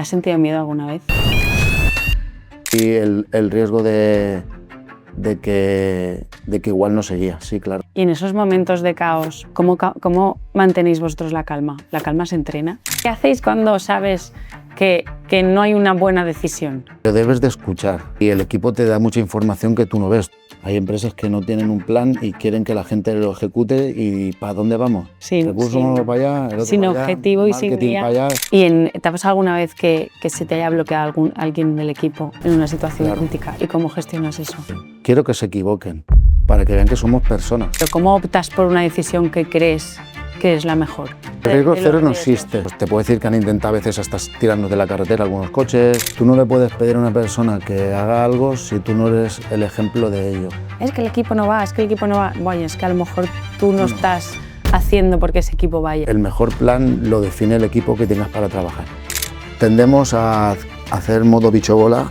¿Has sentido miedo alguna vez? Y el riesgo de que igual no seguía, sí, claro. Y en esos momentos de caos, ¿cómo mantenéis vosotros la calma? ¿La calma se entrena? ¿Qué hacéis cuando sabes que no hay una buena decisión? Te debes de escuchar y el equipo te da mucha información que tú no ves. Hay empresas que no tienen un plan y quieren que la gente lo ejecute y ¿para dónde vamos? Recursos para allá, el otro sin para allá, objetivo y sin marketing guía. para allá. ¿Y te ha pasado alguna vez que se te haya bloqueado alguien del equipo en una situación Claro. crítica? ¿Y cómo gestionas eso? Quiero que se equivoquen, para que vean que somos personas. ¿Pero cómo optas por una decisión que crees que es la mejor? El riesgo De los cero no riesgos. existe. Pues te puedo decir que han intentado a veces hasta tirarnos de la carretera algunos coches. Tú no le puedes pedir a una persona que haga algo si tú no eres el ejemplo de ello. Es que el equipo no va, es que el equipo no va. Bueno, es que a lo mejor tú no estás haciendo porque ese equipo vaya. El mejor plan lo define el equipo que tengas para trabajar. Tendemos a hacer modo bicho bola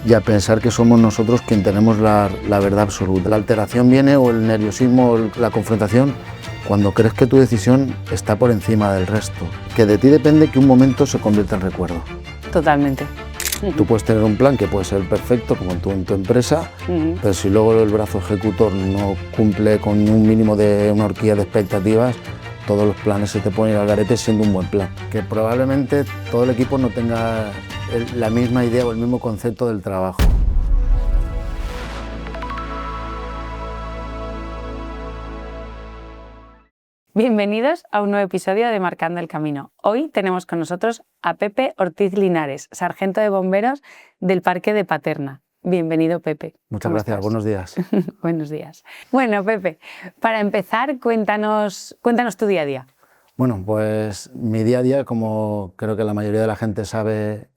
y a pensar que somos nosotros quien tenemos la verdad absoluta. La alteración viene, o el nerviosismo, o la confrontación, cuando crees que tu decisión está por encima del resto, que de ti depende que un momento se convierta en recuerdo. Totalmente. Tú puedes tener un plan que puede ser perfecto, como tú en tu empresa, pero si luego el brazo ejecutor no cumple con un mínimo de una horquilla de expectativas, todos los planes se te ponen al garete siendo un buen plan. Que probablemente todo el equipo no tenga la misma idea o el mismo concepto del trabajo. Bienvenidos a un nuevo episodio de Marcando el Camino. Hoy tenemos con nosotros a Pepe Ortiz Linares, sargento de bomberos del Parque de Paterna. Bienvenido, Pepe. Muchas gracias, buenos días. Buenos días. Bueno, Pepe, para empezar, cuéntanos tu día a día. Bueno, pues mi día a día, como creo que la mayoría de la gente sabe,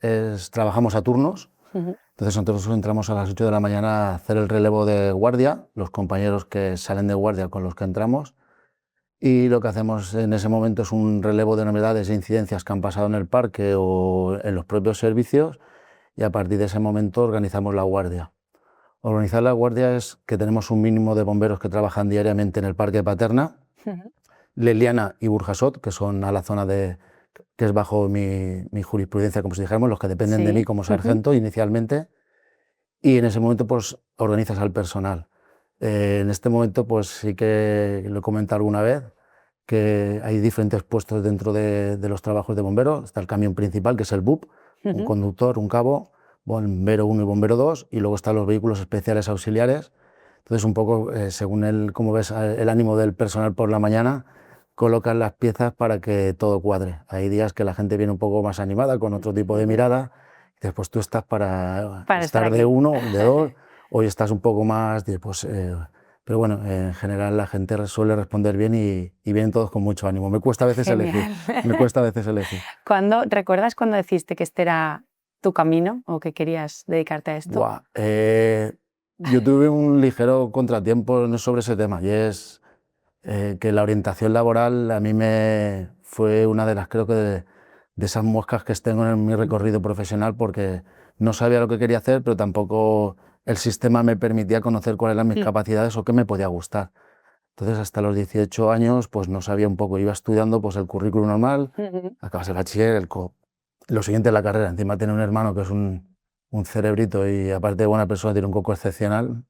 trabajamos a turnos. Entonces nosotros entramos a las 8 de la mañana a hacer el relevo de guardia, los compañeros que salen de guardia con los que entramos. Y lo que hacemos en ese momento es un relevo de novedades e incidencias que han pasado en el parque o en los propios servicios, y a partir de ese momento organizamos la guardia. Organizar la guardia es que tenemos un mínimo de bomberos que trabajan diariamente en el Parque de Paterna, Leliana y Burjasot, que son a la zona que es bajo mi jurisprudencia, como si dijéramos, los que dependen de mí como sargento inicialmente, y en ese momento pues organizas al personal. En este momento pues sí que lo he comentado alguna vez, que hay diferentes puestos dentro de los trabajos de bombero. Está el camión principal, que es el BUP, un conductor, un cabo, bombero 1 y bombero 2, y luego están los vehículos especiales auxiliares. Entonces un poco, según como ves el ánimo del personal por la mañana, colocan las piezas para que todo cuadre. Hay días que la gente viene un poco más animada, con otro tipo de mirada, y después tú estás para estar de 1, de 2, hoy estás un poco más, pues, pero bueno, en general la gente suele responder bien y vienen todos con mucho ánimo. Me cuesta a veces elegir. ¿Recuerdas cuando decidiste que este era tu camino o que querías dedicarte a esto? Yo tuve un ligero contratiempo sobre ese tema, y es que la orientación laboral a mí me fue una de las, creo que de esas moscas que tengo en mi recorrido profesional, porque no sabía lo que quería hacer, pero tampoco el sistema me permitía conocer cuáles eran mis capacidades o qué me podía gustar. Entonces hasta los 18 años pues no sabía un poco, iba estudiando pues el currículum normal, acabas el bachiller, lo siguiente es la carrera. Encima tiene un hermano que es un cerebrito y aparte de buena persona tiene un coco excepcional,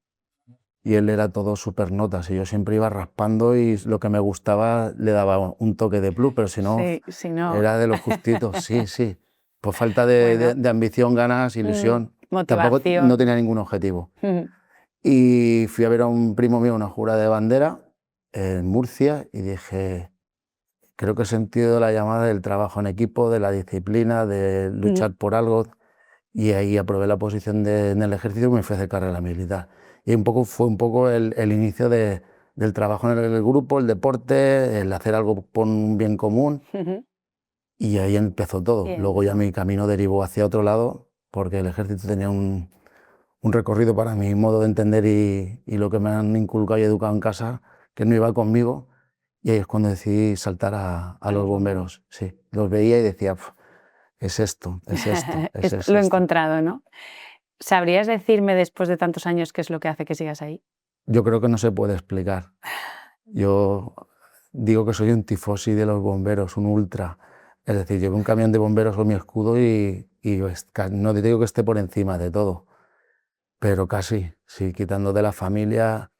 y él era todo súper notas y yo siempre iba raspando y lo que me gustaba le daba un toque de plus, pero si no, era de lo justito, sí. Por falta de ambición, ganas, ilusión, tampoco no tenía ningún objetivo. Y fui a ver a un primo mío una jura de bandera en Murcia y dije, creo que he sentido la llamada del trabajo en equipo, de la disciplina, de luchar por algo, y ahí aprobé la posición en el ejército y me fui a hacer carrera militar. Y fue un poco el inicio del trabajo en el grupo, el deporte, el hacer algo por un bien común, y ahí empezó todo. Luego ya mi camino derivó hacia otro lado, porque el ejército tenía un recorrido para mi modo de entender y lo que me han inculcado y educado en casa, que no iba conmigo, y ahí es cuando decidí saltar a los bomberos. Sí, los veía y decía, es esto. Lo he encontrado, ¿no? ¿Sabrías decirme después de tantos años qué es lo que hace que sigas ahí? Yo creo que no se puede explicar. Yo digo que soy un tifosi de los bomberos, un ultra. Es decir, llevé un camión de bomberos con mi escudo y y no te digo que esté por encima de todo, pero casi, sí, quitando de la familia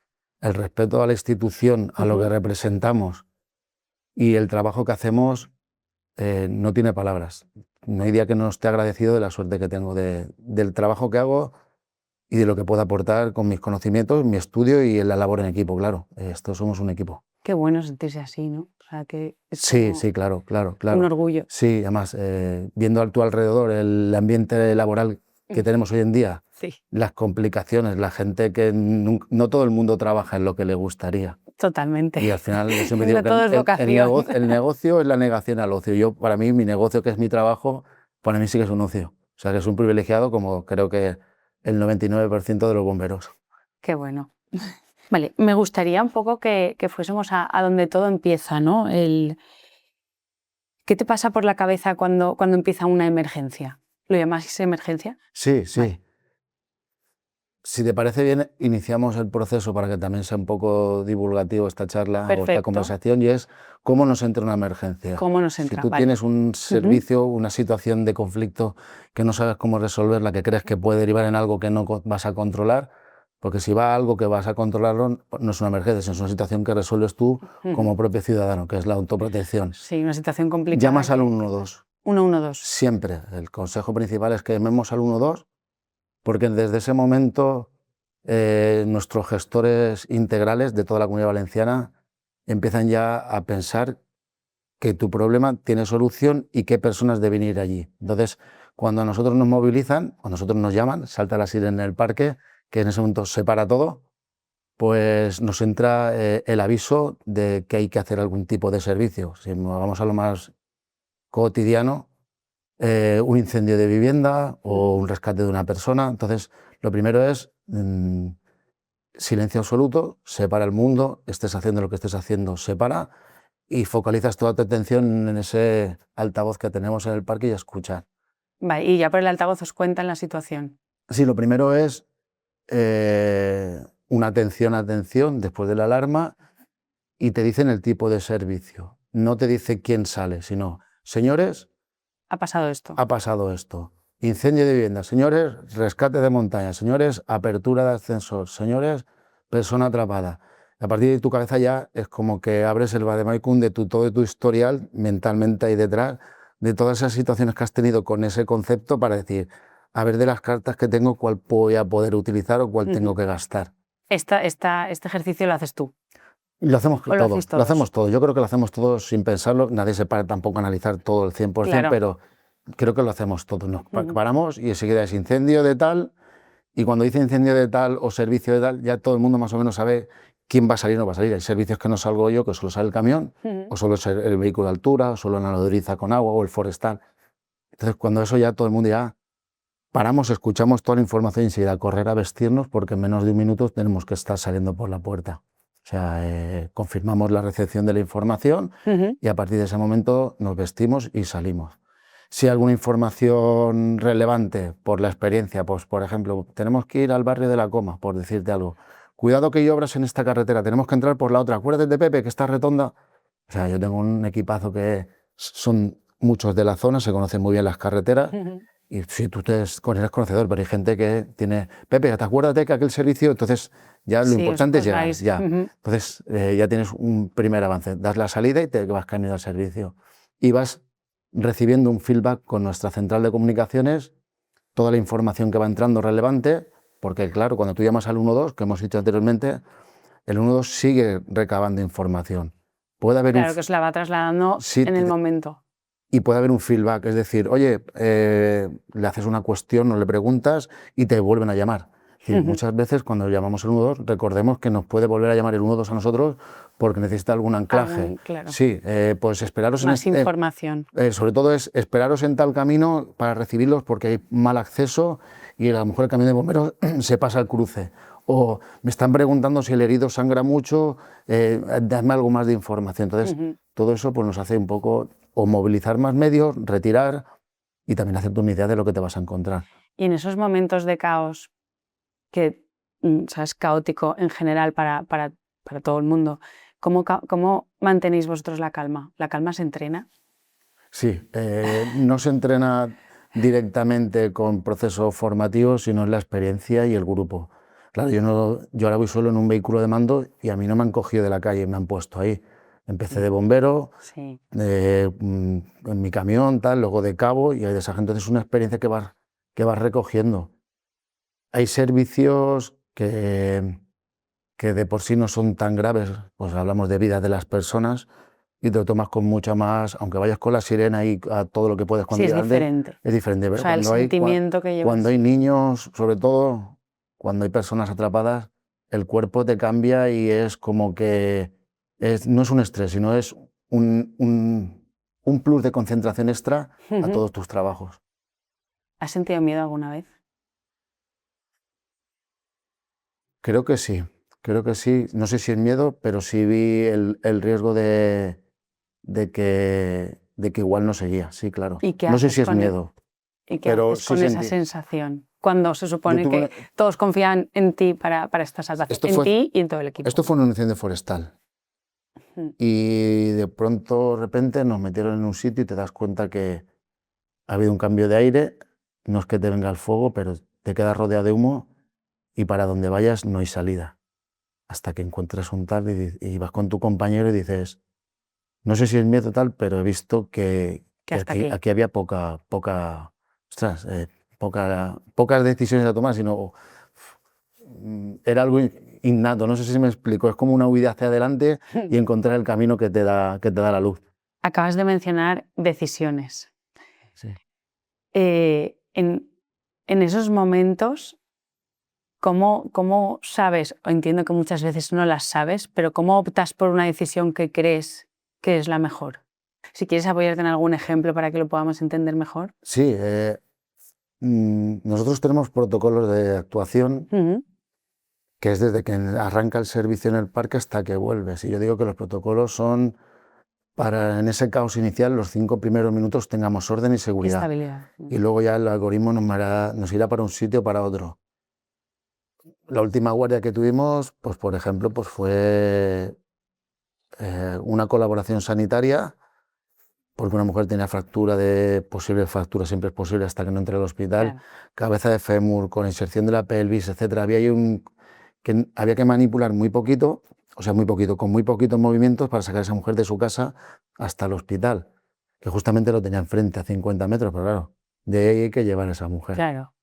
el respeto a la institución, a lo que representamos y el trabajo que hacemos, no tiene palabras. No hay día que no esté agradecido de la suerte que tengo del trabajo que hago y de lo que puedo aportar con mis conocimientos, mi estudio y la labor en equipo, claro. Esto somos un equipo. Qué bueno sentirse así, ¿no? O sea, que es Sí, como sí, claro. un orgullo. Sí, además, viendo a tu alrededor el ambiente laboral que tenemos hoy en día, Sí, las complicaciones, la gente que no todo el mundo trabaja en lo que le gustaría. totalmente. Y al final yo siempre digo No que todo es vocación. el negocio es la negación al ocio. Yo, para mí, mi negocio, que es mi trabajo, para mí sí que es un ocio. O sea, que es un privilegiado como creo que el 99% de los bomberos. Qué bueno. Vale, me gustaría un poco que fuésemos a donde todo empieza, ¿no? ¿Qué te pasa por la cabeza cuando empieza una emergencia? ¿Lo llamáis emergencia? Sí, sí. Vale. Si te parece bien, iniciamos el proceso para que también sea un poco divulgativo esta charla o esta Perfecto. conversación, y es cómo nos entra una emergencia. ¿Cómo nos Si entra? tú Vale. tienes un servicio, una situación de conflicto que no sabes cómo resolverla, que crees que puede derivar en algo que no vas a controlar, porque si va a algo que vas a controlarlo, no es una emergencia, es una situación que resuelves tú como propio ciudadano, que es la autoprotección. Sí, una situación complicada. Llamas al 112. 112. Siempre. El consejo principal es que llamemos al 112, porque desde ese momento nuestros gestores integrales de toda la Comunidad Valenciana empiezan ya a pensar que tu problema tiene solución y qué personas deben ir allí. Entonces, cuando a nosotros nos movilizan, o nosotros nos llaman, salta la sirena en el parque, que en ese momento se para todo, pues nos entra el aviso de que hay que hacer algún tipo de servicio. Si nos vamos a lo más cotidiano, un incendio de vivienda o un rescate de una persona. Entonces, lo primero es silencio absoluto, separa el mundo, estés haciendo lo que estés haciendo, separa y focalizas toda tu atención en ese altavoz que tenemos en el parque y escuchar. Vale, y ya por el altavoz os cuentan la situación. Sí, lo primero es una atención después de la alarma, y te dicen el tipo de servicio. No te dice quién sale, sino, señores, Ha pasado esto. ha pasado esto. Incendio de vivienda, señores, rescate de montaña, señores, apertura de ascensor, señores, persona atrapada. A partir de tu cabeza ya es como que abres el vademecum de todo tu historial mentalmente ahí detrás, de todas esas situaciones que has tenido con ese concepto, para decir, a ver, de las cartas que tengo, cuál voy a poder utilizar o cuál tengo que gastar. Este ejercicio lo haces tú. Lo hacemos ¿O lo todo, hacéis lo hacemos todos? todo. Yo creo que lo hacemos todos sin pensarlo. Nadie se para tampoco a analizar todo el 100%, Claro. pero creo que lo hacemos todos. Nos paramos y enseguida es incendio de tal, y cuando dice incendio de tal o servicio de tal, ya todo el mundo más o menos sabe quién va a salir o no va a salir. Hay servicios que no salgo yo, que solo sale el camión, o solo es el vehículo de altura, o solo la nodriza con agua, o el forestal. Entonces, cuando eso ya todo el mundo ya paramos, escuchamos toda la información y enseguida a correr a vestirnos, porque en menos de un minuto tenemos que estar saliendo por la puerta. O sea, confirmamos la recepción de la información y a partir de ese momento nos vestimos y salimos. Si hay alguna información relevante por la experiencia, pues por ejemplo, tenemos que ir al barrio de La Coma, por decirte algo. Cuidado que hay obras en esta carretera, tenemos que entrar por la otra. Acuérdate de Pepe, que está retonda. O sea, yo tengo un equipazo que son muchos de la zona, se conocen muy bien las carreteras. Y si tú eres conocedor, pero hay gente que tiene, Pepe, ¿te acuérdate que aquel servicio? Entonces ya lo importante es llegar, ya. Entonces ya tienes un primer avance, das la salida y te vas cambiando al servicio. Y vas recibiendo un feedback con nuestra central de comunicaciones, toda la información que va entrando relevante, porque claro, cuando tú llamas al 112, que hemos dicho anteriormente, el 112 sigue recabando información. Puede haber claro, que os la va trasladando en el momento. Y puede haber un feedback, es decir, oye, le haces una cuestión o le preguntas y te vuelven a llamar. Es decir, muchas veces cuando llamamos al 112, recordemos que nos puede volver a llamar el 112 a nosotros porque necesita algún anclaje. Claro. Sí, pues esperaros más información. Sobre todo es esperaros en tal camino para recibirlos, porque hay mal acceso y a lo mejor el camión de bomberos se pasa al cruce. O me están preguntando si el herido sangra mucho, dadme algo más de información. Entonces, todo eso pues, nos hace un poco o movilizar más medios, retirar y también hacerte una idea de lo que te vas a encontrar. Y en esos momentos de caos, que es caótico en general para todo el mundo, ¿cómo mantenéis vosotros la calma? ¿La calma se entrena? Sí, no se entrena directamente con procesos formativos, sino en la experiencia y el grupo. Claro, yo ahora voy solo en un vehículo de mando y a mí no me han cogido de la calle, me han puesto ahí. Empecé de bombero, Sí. en mi camión, tal, luego de cabo y de sargento. Entonces es una experiencia que vas recogiendo. Hay servicios que de por sí no son tan graves, pues hablamos de vidas de las personas y te lo tomas con mucha más, aunque vayas con la sirena y a todo lo que puedes Sí, es diferente. es diferente. O Pero sea, el sentimiento que llevas. cuando hay niños, sobre todo, cuando hay personas atrapadas, el cuerpo te cambia y es como que no es un estrés, sino es un plus de concentración extra a todos tus trabajos. ¿Has sentido miedo alguna vez? Creo que sí. No sé si es miedo, pero sí vi el riesgo de que igual no seguía, sí, claro. ¿Y qué No sé haces si es con miedo, ¿Y qué pero haces sí con esa sentí. sensación? Cuando se supone Yo tuve que todos confían en ti para esta salvación, en ti y en todo el equipo. Esto fue un incendio forestal y de repente nos metieron en un sitio y te das cuenta que ha habido un cambio de aire, no es que te venga el fuego, pero te quedas rodeado de humo y para donde vayas no hay salida. Hasta que encuentras un tal y vas con tu compañero y dices, no sé si es miedo tal, pero he visto que aquí había pocas decisiones a tomar, sino era algo innato, no sé si me explico, es como una huida hacia adelante y encontrar el camino que te da la luz. Acabas de mencionar decisiones. Sí. En esos momentos, ¿cómo sabes? O entiendo que muchas veces no las sabes, pero ¿cómo optas por una decisión que crees que es la mejor? Si quieres apoyarte en algún ejemplo para que lo podamos entender mejor. Sí, nosotros tenemos protocolos de actuación que es desde que arranca el servicio en el parque hasta que vuelves. Y yo digo que los protocolos son para, en ese caos inicial, los 5 primeros minutos tengamos orden y seguridad. Estabilidad. Y luego ya el algoritmo nos irá para un sitio o para otro. La última guardia que tuvimos, pues por ejemplo, pues fue una colaboración sanitaria, porque una mujer tenía posible fractura, siempre es posible hasta que no entre al hospital, Claro. Cabeza de fémur, con inserción de la pelvis, etc. Había que manipular muy poquito, o sea, muy poquito, con muy poquitos movimientos para sacar a esa mujer de su casa hasta el hospital, que justamente lo tenía enfrente a 50 metros, pero claro, de ahí hay que llevar a esa mujer. Claro.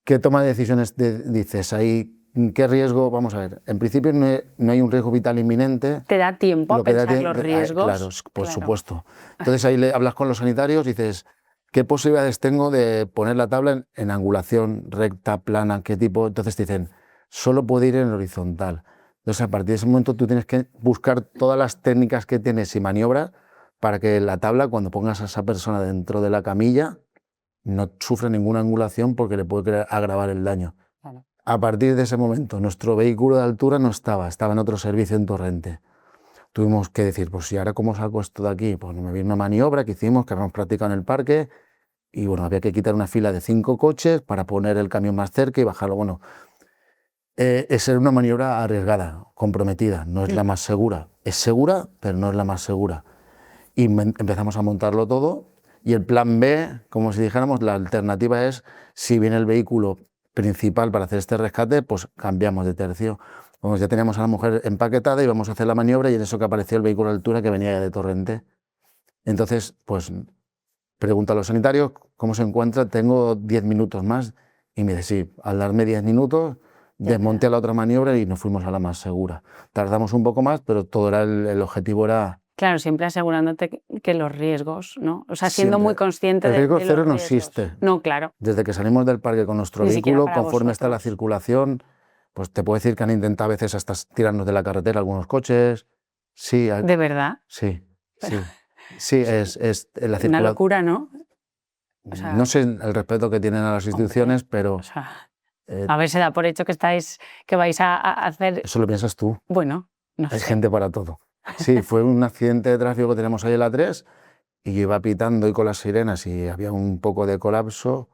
¿Qué toma de decisiones dices ahí? ¿Qué riesgo? Vamos a ver, en principio no hay un riesgo vital inminente. ¿Te da tiempo a pensar los riesgos? Claro, por supuesto. Entonces ahí hablas con los sanitarios y dices, ¿qué posibilidades tengo de poner la tabla en angulación recta, plana, qué tipo? Entonces te dicen, solo puede ir en horizontal. Entonces a partir de ese momento tú tienes que buscar todas las técnicas que tienes y maniobras para que la tabla, cuando pongas a esa persona dentro de la camilla, no sufra ninguna angulación porque le puede agravar el daño. Claro. A partir de ese momento, nuestro vehículo de altura no estaba en otro servicio en Torrente. Tuvimos que decir, pues ¿y ahora cómo saco esto de aquí? Pues me vino una maniobra que hicimos, que habíamos practicado en el parque, y bueno, había que quitar una fila de 5 coches para poner el camión más cerca y bajarlo. Bueno, es una maniobra arriesgada, comprometida, no es la más segura. Es segura, pero no es la más segura. Y empezamos a montarlo todo, y el plan B, como si dijéramos, la alternativa es, si viene el vehículo principal para hacer este rescate, pues cambiamos de tercio. Pues ya teníamos a la mujer empaquetada y vamos a hacer la maniobra, y en eso que apareció el vehículo de altura que venía ya de Torrente. Entonces, pues pregunto a los sanitarios cómo se encuentra, tengo 10 minutos más, y me dice sí. Al darme 10 minutos, desmonté a la otra maniobra y nos fuimos a la más segura. Tardamos un poco más, pero todo era el objetivo era... Claro, siempre asegurándote que los riesgos, ¿no? O sea, siendo muy consciente de los riesgos. El riesgo cero no existe. No, claro. Desde que salimos del parque con nuestro vehículo, conforme está la circulación, pues te puedo decir que han intentado a veces hasta tirarnos de la carretera algunos coches. Sí. ¿De verdad? Sí. Sí, es la circulación. Una locura, ¿no? O sea, no sé el respeto que tienen a las instituciones, pero... O sea, a ver, se da por hecho que vais a hacer... Eso lo piensas tú. Bueno, no Hay sé. gente para todo. Sí, fue un accidente de tráfico que tenemos ahí en la 3 y yo iba pitando y con las sirenas y había un poco de colapso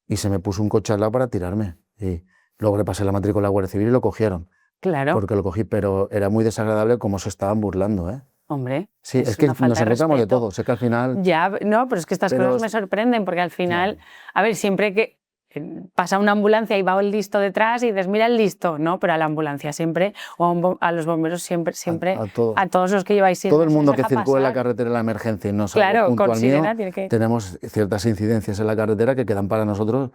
y se me puso un coche al lado para tirarme. Y luego le pasé la matrícula a la Guardia Civil y lo cogieron. Claro. Porque lo cogí, pero era muy desagradable cómo se estaban burlando, ¿eh? Hombre, Sí, es es que una falta nos de encontramos de respeto. todo. Sé que al final... Ya, no, pero es que estas Pero cosas me sorprenden porque al final, claro, a ver, siempre que pasa una ambulancia y va el listo detrás y dices, mira el listo, no, pero a la ambulancia siempre, o a los bomberos siempre, a todo. a todos los que lleváis Todo el sirenas se mundo les que deja circula en la pasar. carretera de la emergencia y no es algo Claro, con puntual mío, sirena tiene que... tenemos ciertas incidencias en la carretera que quedan para nosotros,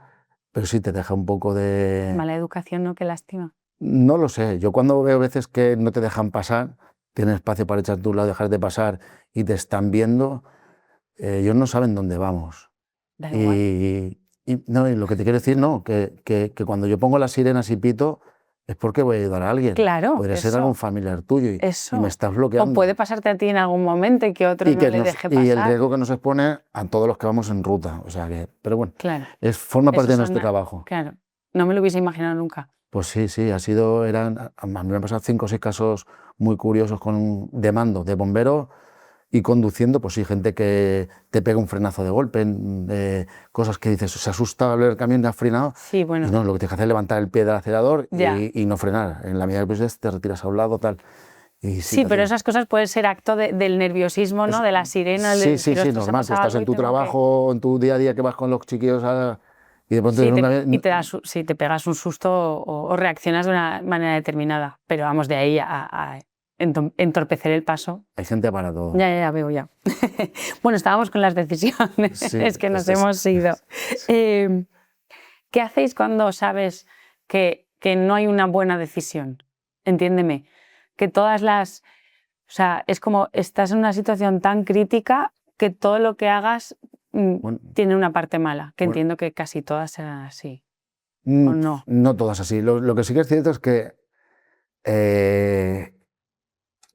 pero sí te deja un poco de... Mala educación, ¿no? Qué lástima. No lo sé, yo cuando veo veces que no te dejan pasar, tienen espacio para echar tu lado, dejar de pasar y te están viendo, ellos no saben dónde vamos. Da igual. No, y lo que te quiero decir, no, que cuando yo pongo las sirenas y pito es porque voy a ayudar a alguien. Claro, Podría ser algún familiar tuyo y me eso. estás O bloqueando. puede pasarte a ti en algún momento y que otro no le deje Y el pasar. riesgo que nos expone a todos los que vamos en ruta. O sea que, pero bueno, Claro, forma parte eso de nuestro trabajo. claro, no me lo hubiese imaginado nunca. Pues sí, a mí me han pasado 5 o 6 casos muy curiosos de mando, de bombero y conduciendo, pues sí, gente que te pega un frenazo de golpe, cosas que dices, se asusta al ver el camión y ha frenado, Sí, y bueno, no, lo que tienes que hacer es levantar el pie del acelerador ya. y no frenar. En la medida que puedes te retiras a un lado, tal. Y Sí, pero te- esas cosas pueden ser acto del nerviosismo, ¿no? De la sirena, de Sí, decir, ostras, ha normal. Tú pasado estás algo en y tu tengo que... trabajo, en tu día a día que vas con los chiquillos y de pronto Sí, en una vez... y sí, te pegas un susto o reaccionas de una manera determinada, pero vamos, de ahí a entorpecer el paso. Hay gente para todo. Ya veo, ya. Bueno, estábamos con las decisiones, Sí, es que nos hemos ido. ¿Qué hacéis cuando sabes que no hay una buena decisión? Entiéndeme, que todas las... O sea, es como estás en una situación tan crítica que todo lo que hagas Bueno, tiene una parte mala, que bueno, entiendo que casi todas serán así, ¿o no? no todas así. Lo que sí que es cierto es que eh,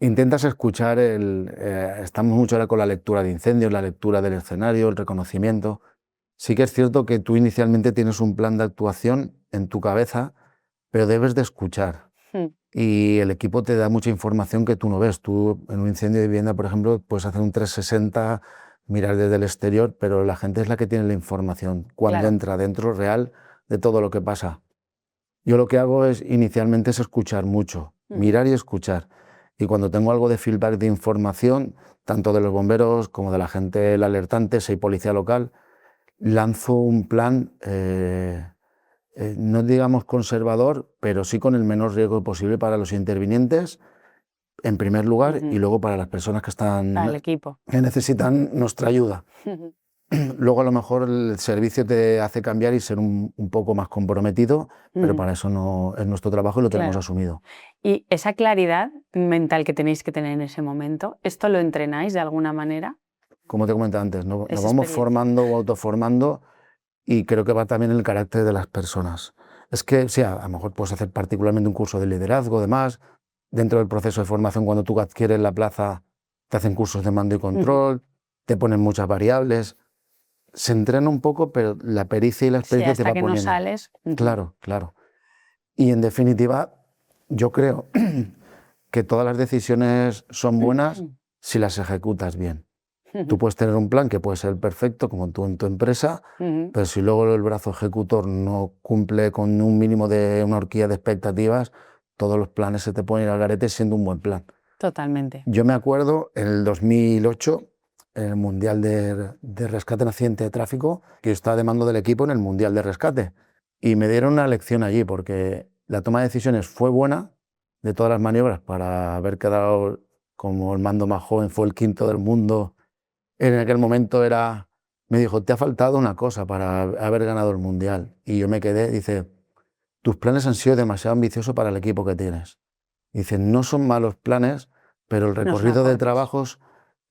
intentas escuchar estamos mucho ahora con la lectura de incendios, la lectura del escenario, el reconocimiento. Sí que es cierto que tú inicialmente tienes un plan de actuación en tu cabeza, pero debes de escuchar. Mm, Y el equipo te da mucha información que tú no ves. Tú en un incendio de vivienda, por ejemplo, puedes hacer un 360, mirar desde el exterior, pero la gente es la que tiene la información cuando claro. entra dentro real de todo lo que pasa. Yo lo que hago inicialmente es escuchar mucho, Ujú. mirar y escuchar. Y cuando tengo algo de feedback de información, tanto de los bomberos como de la gente, el alertante, si hay policía local, lanzo un plan, no digamos conservador, pero sí con el menor riesgo posible para los intervinientes, en primer lugar, y Ujú. luego para las personas Para el equipo. que necesitan nuestra ayuda. Ujú. Luego a lo mejor el servicio te hace cambiar y ser un poco más comprometido, pero Ujú. para eso no es nuestro trabajo y lo tenemos Claro. asumido. Y esa claridad mental que tenéis que tener en ese momento, ¿esto lo entrenáis de alguna manera? Como te comentaba antes, nos Esa vamos experiencia. formando o autoformando y creo que va también en el carácter de las personas. Es que, sí, a lo mejor puedes hacer particularmente un curso de liderazgo, demás. Dentro del proceso de formación, cuando tú adquieres la plaza, te hacen cursos de mando y Ujú. control, te ponen muchas variables. Se entrena un poco, pero la pericia y la Sí, experiencia te hasta va que no poniendo. sales. Ujú. Claro, claro. Y en definitiva, yo creo que todas las decisiones son buenas si las ejecutas bien. Tú Ujú. puedes tener un plan que puede ser perfecto, como tú en tu empresa, Ujú. pero si luego el brazo ejecutor no cumple con un mínimo de una horquilla de expectativas, todos los planes se te pueden ir al garete siendo un buen plan. Totalmente. Yo me acuerdo en el 2008, en el Mundial de Rescate en Accidente de Tráfico, que yo estaba de mando del equipo en el Mundial de Rescate. Y me dieron una lección allí, porque la toma de decisiones fue buena de todas las maniobras para haber quedado como el mando más joven, fue el quinto del mundo. En aquel momento me dijo, te ha faltado una cosa para haber ganado el Mundial. Y yo me quedé, dice, tus planes han sido demasiado ambiciosos para el equipo que tienes. Dice, no son malos planes, pero el No son recorrido de acordes. trabajos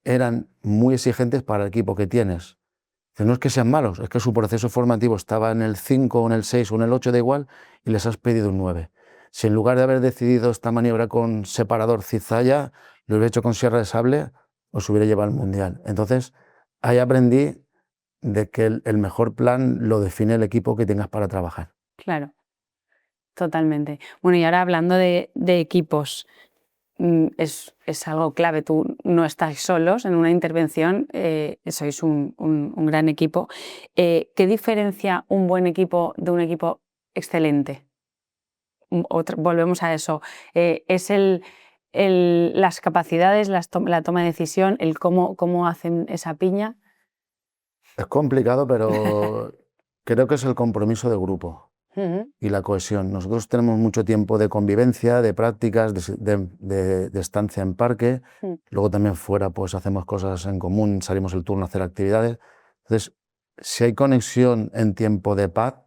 eran muy exigentes para el equipo que tienes. Dice, no es que sean malos, es que su proceso formativo estaba en el 5 o en el 6 o en el 8 da igual y les has pedido un 9. Si en lugar de haber decidido esta maniobra con separador cizalla, lo hubiera hecho con sierra de sable, os hubiera llevado al Mundial. Entonces, ahí aprendí de que el mejor plan lo define el equipo que tengas para trabajar. Claro, totalmente. Bueno, y ahora hablando de equipos, es algo clave. Tú no estás solos en una intervención, sois un gran equipo. ¿Qué diferencia un buen equipo de un equipo excelente? Volvemos a eso. ¿Es las capacidades, la toma de decisión, el cómo hacen esa piña. Es complicado, pero creo que es el compromiso de grupo y la cohesión. Nosotros tenemos mucho tiempo de convivencia, de prácticas, de estancia en parque. Luego también fuera pues hacemos cosas en común, salimos el turno a hacer actividades. Entonces, si hay conexión en tiempo de paz,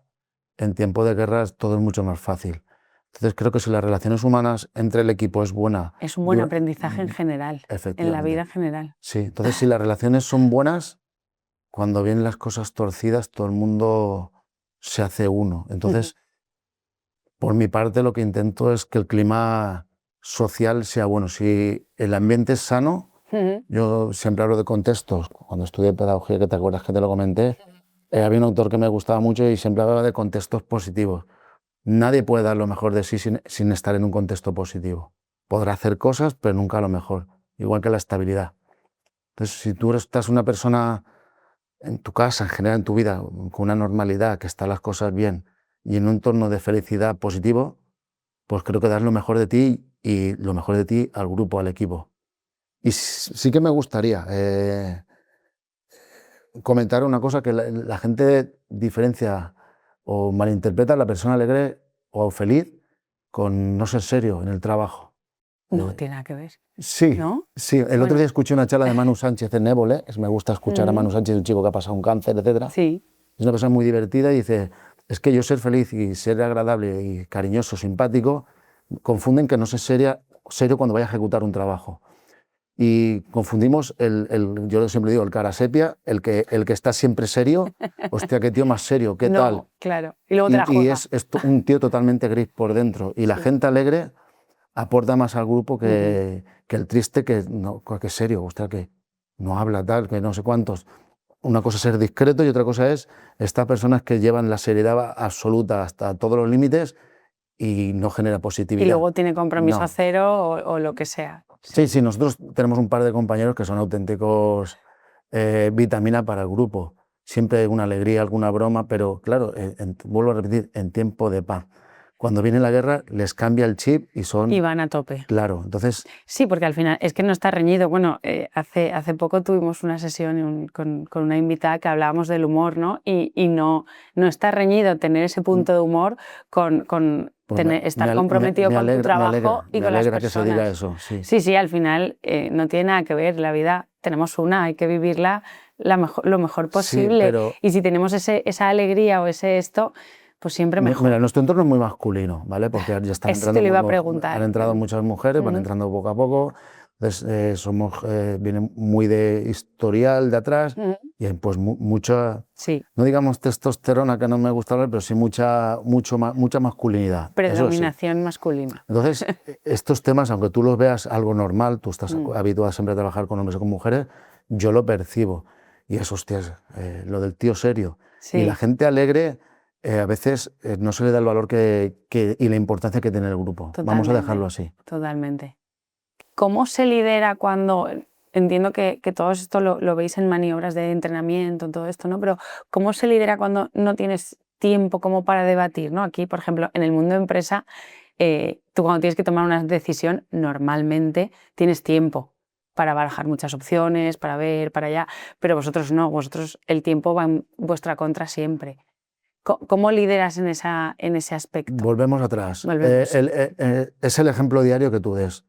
en tiempo de guerras todo es mucho más fácil. Entonces creo que si las relaciones humanas entre el equipo es buena... Es un buen aprendizaje en general, en la vida en general. Sí, entonces si las relaciones son buenas, cuando vienen las cosas torcidas, todo el mundo se hace uno. Entonces, por mi parte, lo que intento es que el clima social sea bueno. Si el ambiente es sano, yo siempre hablo de contextos. Cuando estudié pedagogía, que te acuerdas que te lo comenté, había un autor que me gustaba mucho y siempre hablaba de contextos positivos. Nadie puede dar lo mejor de sí sin estar en un contexto positivo. Podrá hacer cosas, pero nunca lo mejor. Igual que la estabilidad. Entonces, si tú estás una persona en tu casa, en general en tu vida, con una normalidad, que están las cosas bien y en un entorno de felicidad positivo, pues creo que das lo mejor de ti y lo mejor de ti al grupo, al equipo. Y sí que me gustaría comentar una cosa, que la gente diferencia o malinterpreta a la persona alegre o feliz con no ser serio en el trabajo. No tiene nada que ver. Sí, ¿no? sí. El otro día escuché una charla de Manu Sánchez en Évole. Me gusta escuchar a Manu Sánchez, un chico que ha pasado un cáncer, etc. Sí. Es una persona muy divertida y dice, es que yo ser feliz y ser agradable y cariñoso, simpático, confunden que no sé serio cuando vaya a ejecutar un trabajo. Y confundimos yo siempre digo, el cara sepia, el que está siempre serio. Hostia, qué tío más serio, qué tal. Claro. Y luego te la juega. Y es un tío totalmente gris por dentro. Y la gente alegre aporta más al grupo que el triste, que es serio, hostia, que no habla tal, que no sé cuántos. Una cosa es ser discreto y otra cosa es estas personas que llevan la seriedad absoluta hasta todos los límites y no genera positividad. Y luego tiene compromiso cero o lo que sea. Sí, nosotros tenemos un par de compañeros que son auténticos vitamina para el grupo. Siempre hay una alegría, alguna broma, pero claro, vuelvo a repetir, en tiempo de paz. Cuando viene la guerra les cambia el chip y van a tope. Claro, entonces... Sí, porque al final es que no está reñido. Bueno, hace poco tuvimos una sesión con una invitada que hablábamos del humor, ¿no? Y no está reñido tener ese punto de humor con estar comprometido con tu trabajo y con las personas. Que se diga eso, sí. Sí, al final no tiene nada que ver. La vida tenemos una, hay que vivirla lo mejor posible. Sí, pero... Y si tenemos esa alegría o esto, pues siempre mejor. Mira, nuestro entorno es muy masculino, ¿vale? Porque ya están entrando, te lo iba a preguntar. Han entrado muchas mujeres, van entrando poco a poco. Entonces, vienen muy de historial de atrás y hay pues mucha, no digamos testosterona, que no me gusta hablar, pero sí mucha masculinidad. Predominación masculina. Entonces, estos temas, aunque tú los veas algo normal, tú estás habituado siempre a trabajar con hombres o con mujeres, yo lo percibo. Y es, hostias, lo del tío serio. Y la gente alegre... a veces no se le da el valor y la importancia que tiene el grupo. Totalmente, vamos a dejarlo así. Totalmente. ¿Cómo se lidera cuando, entiendo que todo esto lo veis en maniobras de entrenamiento, todo esto, ¿no? Pero ¿cómo se lidera cuando no tienes tiempo como para debatir, ¿no? Aquí, por ejemplo, en el mundo de empresa, tú cuando tienes que tomar una decisión, normalmente tienes tiempo para barajar muchas opciones, para ver, para allá, pero vosotros no, el tiempo va en vuestra contra siempre. ¿Cómo lideras en ese aspecto? Volvemos atrás. Es el ejemplo diario que tú des.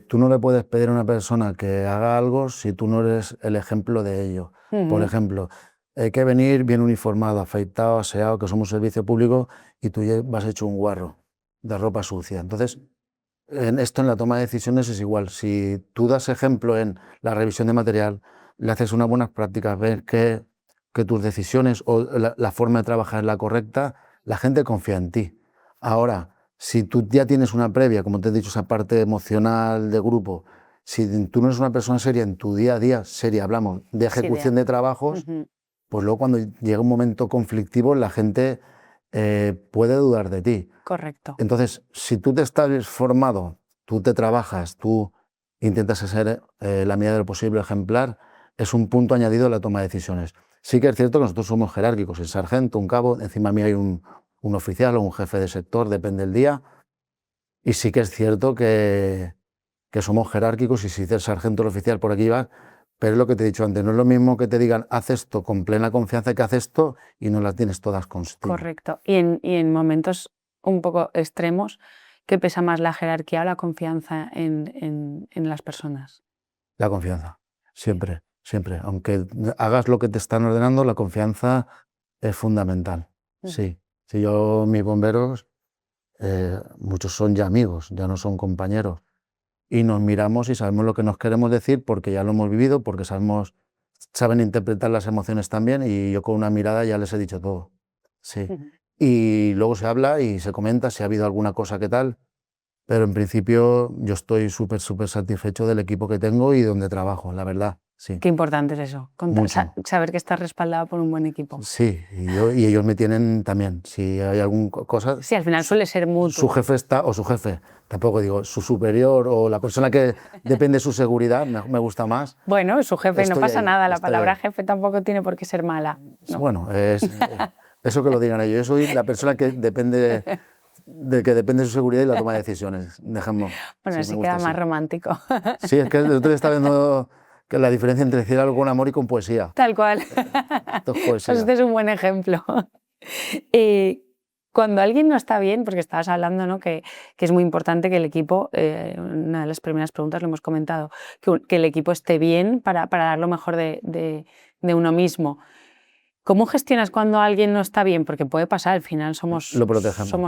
Tú no le puedes pedir a una persona que haga algo si tú no eres el ejemplo de ello. Por ejemplo, hay que venir bien uniformado, afeitado, aseado, que somos un servicio público y tú vas hecho un guarro de ropa sucia. Entonces, esto en la toma de decisiones es igual. Si tú das ejemplo en la revisión de material, le haces unas buenas prácticas, ves que tus decisiones o la forma de trabajar es la correcta, la gente confía en ti. Ahora, si tú ya tienes una previa, como te he dicho, esa parte emocional de grupo, si tú no eres una persona seria en tu día a día, seria, hablamos de ejecución de trabajos, pues luego cuando llega un momento conflictivo la gente puede dudar de ti. Correcto. Entonces, si tú te estás formado, tú te trabajas, tú intentas ser la medida de lo posible ejemplar, es un punto añadido a la toma de decisiones. Sí que es cierto que nosotros somos jerárquicos, el sargento, un cabo, encima de mí hay un oficial o un jefe de sector, depende del día, y sí que es cierto que que somos jerárquicos y si dices sargento el oficial por aquí vas, pero es lo que te he dicho antes, no es lo mismo que te digan haz esto con plena confianza que haz esto y no las tienes todas contigo. Correcto. Y en momentos un poco extremos, ¿qué pesa más, la jerarquía o la confianza en las personas? La confianza, siempre, siempre. Aunque hagas lo que te están ordenando, la confianza es fundamental. Sí, sí, yo, mis bomberos, muchos son ya amigos, ya no son compañeros. Y nos miramos y sabemos lo que nos queremos decir porque ya lo hemos vivido, porque saben interpretar las emociones también y yo con una mirada ya les he dicho todo. Sí. Y luego se habla y se comenta si ha habido alguna cosa que tal, pero en principio yo estoy súper, súper satisfecho del equipo que tengo y donde trabajo, la verdad, sí. Qué importante es eso, Mucho. saber que estás respaldado por un buen equipo. Sí, y ellos me tienen también. Si hay alguna cosa... Sí, al final suele ser mutuo. Su jefe está, o su jefe, tampoco digo, su superior o la persona que depende de su seguridad, me gusta más. Bueno, su jefe, no pasa nada, la palabra ahí. jefe tampoco tiene por qué ser mala. No. Bueno, eso que lo digan ellos. Yo soy la persona que depende de su seguridad y la toma de decisiones. Dejemos. Bueno, sí, así queda más romántico. Sí, es que el otro día estaba viendo que la diferencia entre decir algo con amor y con poesía. Tal cual. Esto es poesía. Pues este es un buen ejemplo. Cuando alguien no está bien, porque estabas hablando, ¿no?, que es muy importante que el equipo, una de las primeras preguntas lo hemos comentado, que el equipo esté bien para dar lo mejor de uno mismo. ¿Cómo gestionas cuando alguien no está bien? Porque puede pasar, al final somos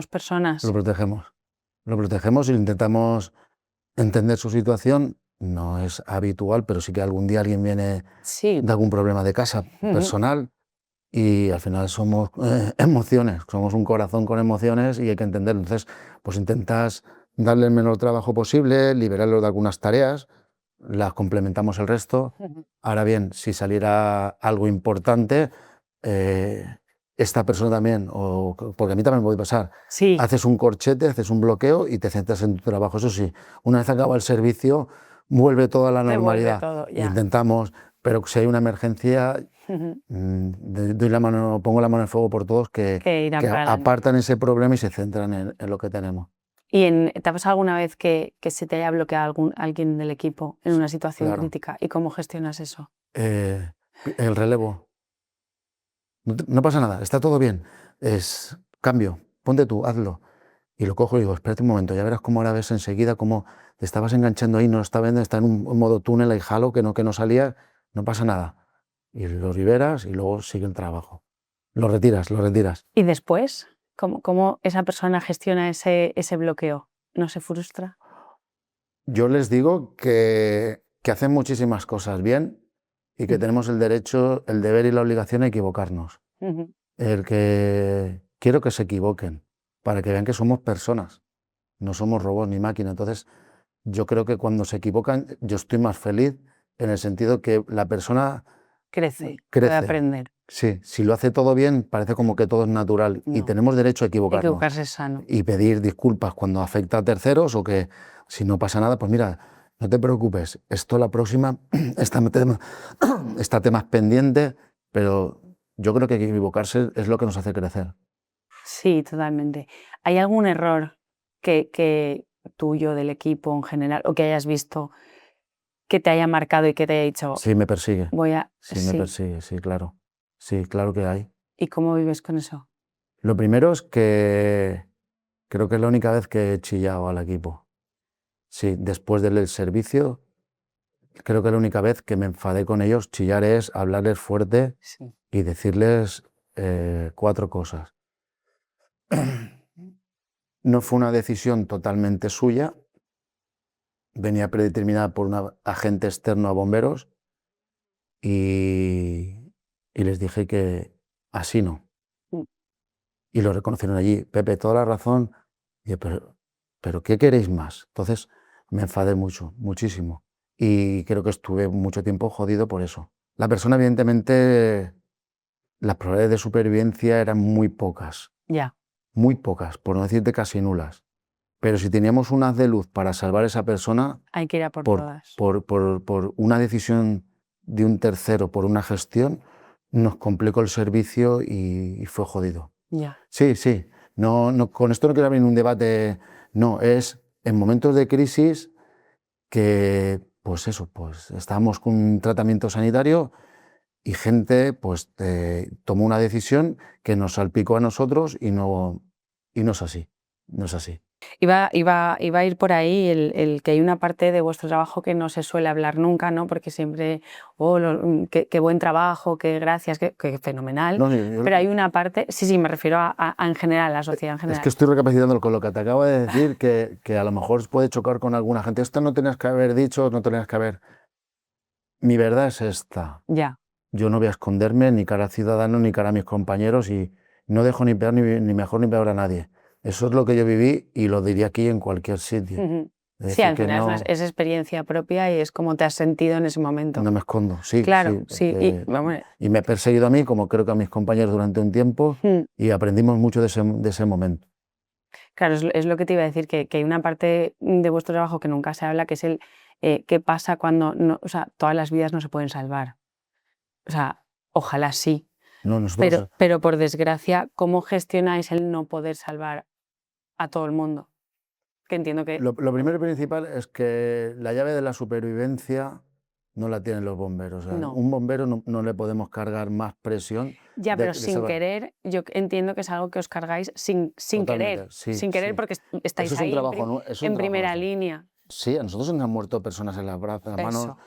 personas. Lo protegemos y intentamos entender su situación. No es habitual, pero sí que algún día alguien viene de algún problema de casa personal y al final somos emociones, somos un corazón con emociones y hay que entenderlo. Entonces, pues intentas darle el menor trabajo posible, liberarlo de algunas tareas, las complementamos el resto. Ahora bien, si saliera algo importante, esta persona también, porque a mí también me puede pasar, sí, haces un corchete, haces un bloqueo y te centras en tu trabajo. Eso sí, una vez acaba el servicio, vuelve toda la normalidad. Todo, ya. Intentamos, pero si hay una emergencia, pongo la mano en el fuego por todos que apartan ese problema y se centran en lo que tenemos. ¿Y te ha pasado alguna vez que se te haya bloqueado alguien del equipo en una situación crítica? ¿Y cómo gestionas eso? El relevo. No pasa nada, está todo bien. Es cambio, ponte tú, hazlo. Y lo cojo y digo, espérate un momento, ya verás cómo ahora ves enseguida cómo te estabas enganchando ahí, no lo estaba viendo, está en un modo túnel ahí jalo que no salía, no pasa nada. Y lo liberas y luego sigue el trabajo. Lo retiras. ¿Y después? ¿Cómo esa persona gestiona ese bloqueo? ¿No se frustra? Yo les digo que hacen muchísimas cosas bien y que tenemos el derecho, el deber y la obligación a equivocarnos. Quiero que se equivoquen, para que vean que somos personas, no somos robots ni máquinas. Entonces, yo creo que cuando se equivocan, yo estoy más feliz en el sentido que la persona crece. Puede aprender. Sí, si lo hace todo bien, parece como que todo es natural y tenemos derecho a equivocarnos. Equivocarse es sano. Y pedir disculpas cuando afecta a terceros o que si no pasa nada, pues mira, no te preocupes, esto la próxima está temas pendiente, pero yo creo que equivocarse es lo que nos hace crecer. Sí, totalmente. ¿Hay algún error que tuyo, del equipo en general, o que hayas visto que te haya marcado y que te haya dicho... Sí, me persigue. Sí, me persigue, sí, claro. Sí, claro que hay. ¿Y cómo vives con eso? Lo primero es que creo que es la única vez que he chillado al equipo. Sí, después del servicio, creo que la única vez que me enfadé con ellos, chillar es hablarles fuerte y decirles 4 cosas. No fue una decisión totalmente suya, venía predeterminada por un agente externo a bomberos y les dije que así no. Y lo reconocieron allí. Pepe, toda la razón. Y yo, pero ¿qué queréis más? Entonces me enfadé mucho, muchísimo. Y creo que estuve mucho tiempo jodido por eso. La persona, evidentemente, las probabilidades de supervivencia eran muy pocas. Ya. Muy pocas, por no decirte casi nulas. Pero si teníamos un haz de luz para salvar a esa persona, hay que ir a por todas. Por una decisión de un tercero, por una gestión, nos complicó el servicio y fue jodido. Ya. Sí. No, con esto no quiero abrir un debate. No, es en momentos de crisis que, pues eso, pues estábamos con un tratamiento sanitario y gente pues tomó una decisión que nos salpicó a nosotros y no es así, no es así. Iba a ir por ahí el que hay una parte de vuestro trabajo que no se suele hablar nunca, ¿no? Porque siempre, oh, qué buen trabajo, qué gracias, qué fenomenal. No, Pero hay una parte, sí, me refiero a en general, a la sociedad en es general. que estoy recapacitando con lo que te acabo de decir, que a lo mejor puede chocar con alguna gente. Esto no tenías que haber dicho, no tenías que haber... Mi verdad es esta. Ya. Yo no voy a esconderme ni cara a Ciudadanos ni cara a mis compañeros y no dejo ni peor ni mejor ni peor a nadie. Eso es lo que yo viví y lo diría aquí en cualquier sitio. Ujú. Es Sí, decir, al que final no, es experiencia propia y es como te has sentido en ese momento. no me escondo. Sí, Claro, sí. sí, y vamos, Y me he perseguido a mí, como creo que a mis compañeros durante un tiempo, mm, y aprendimos mucho de ese momento. claro, es lo que te iba a decir, que hay una parte de vuestro trabajo que nunca se habla, que es el qué pasa cuando no, o sea, todas las vidas no se pueden salvar. O sea, ojalá sí, No, nosotros, pero por desgracia, ¿cómo gestionáis el no poder salvar a todo el mundo? Que entiendo que lo primero y principal es que la llave de la supervivencia no la tienen los bomberos. O sea, no. un bombero no le podemos cargar más presión Ya, pero de sin salvar. querer, yo entiendo que es algo que os cargáis Totalmente, sí, sin querer sí. porque Eso estáis es un ahí trabajo, eso es un en trabajo primera nuestro. línea. Sí, a nosotros se nos han muerto personas en en las manos. Eso.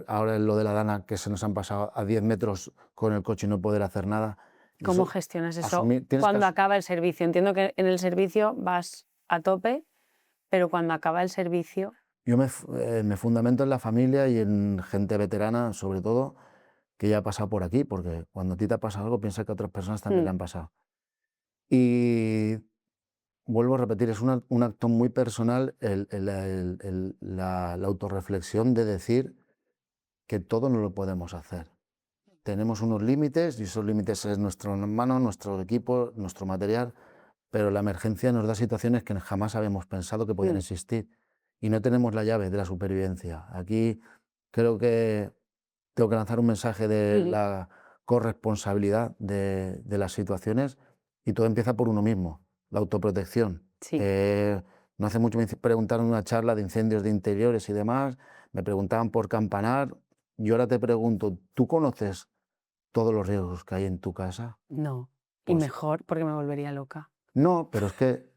Ahora en lo de la Dana, que se nos han pasado a 10 metros con el coche y no poder hacer nada. Y ¿Cómo eso, gestionas eso asumir, cuando acaba el servicio? Entiendo que en el servicio vas a tope, pero cuando acaba el servicio, yo me fundamento en la familia y en gente veterana, sobre todo, que ya ha pasado por aquí, porque cuando a ti te pasa algo, piensa que a otras personas también le mm, han pasado. Y vuelvo a repetir, es un acto muy personal la autorreflexión de decir que todo no lo podemos hacer. Tenemos unos límites y esos límites es nuestro mano, nuestro equipo, nuestro material, pero la emergencia nos da situaciones que jamás habíamos pensado que podían mm, existir y no tenemos la llave de la supervivencia. Aquí creo que tengo que lanzar un mensaje de ujú, la corresponsabilidad de las situaciones y todo empieza por uno mismo, la autoprotección. sí, No hace mucho me preguntaron en una charla de incendios de interiores y demás, me preguntaban por campanar. Yo ahora te pregunto, ¿tú conoces todos los riesgos que hay en tu casa? no. Y Pues mejor porque me volvería loca. no, pero es que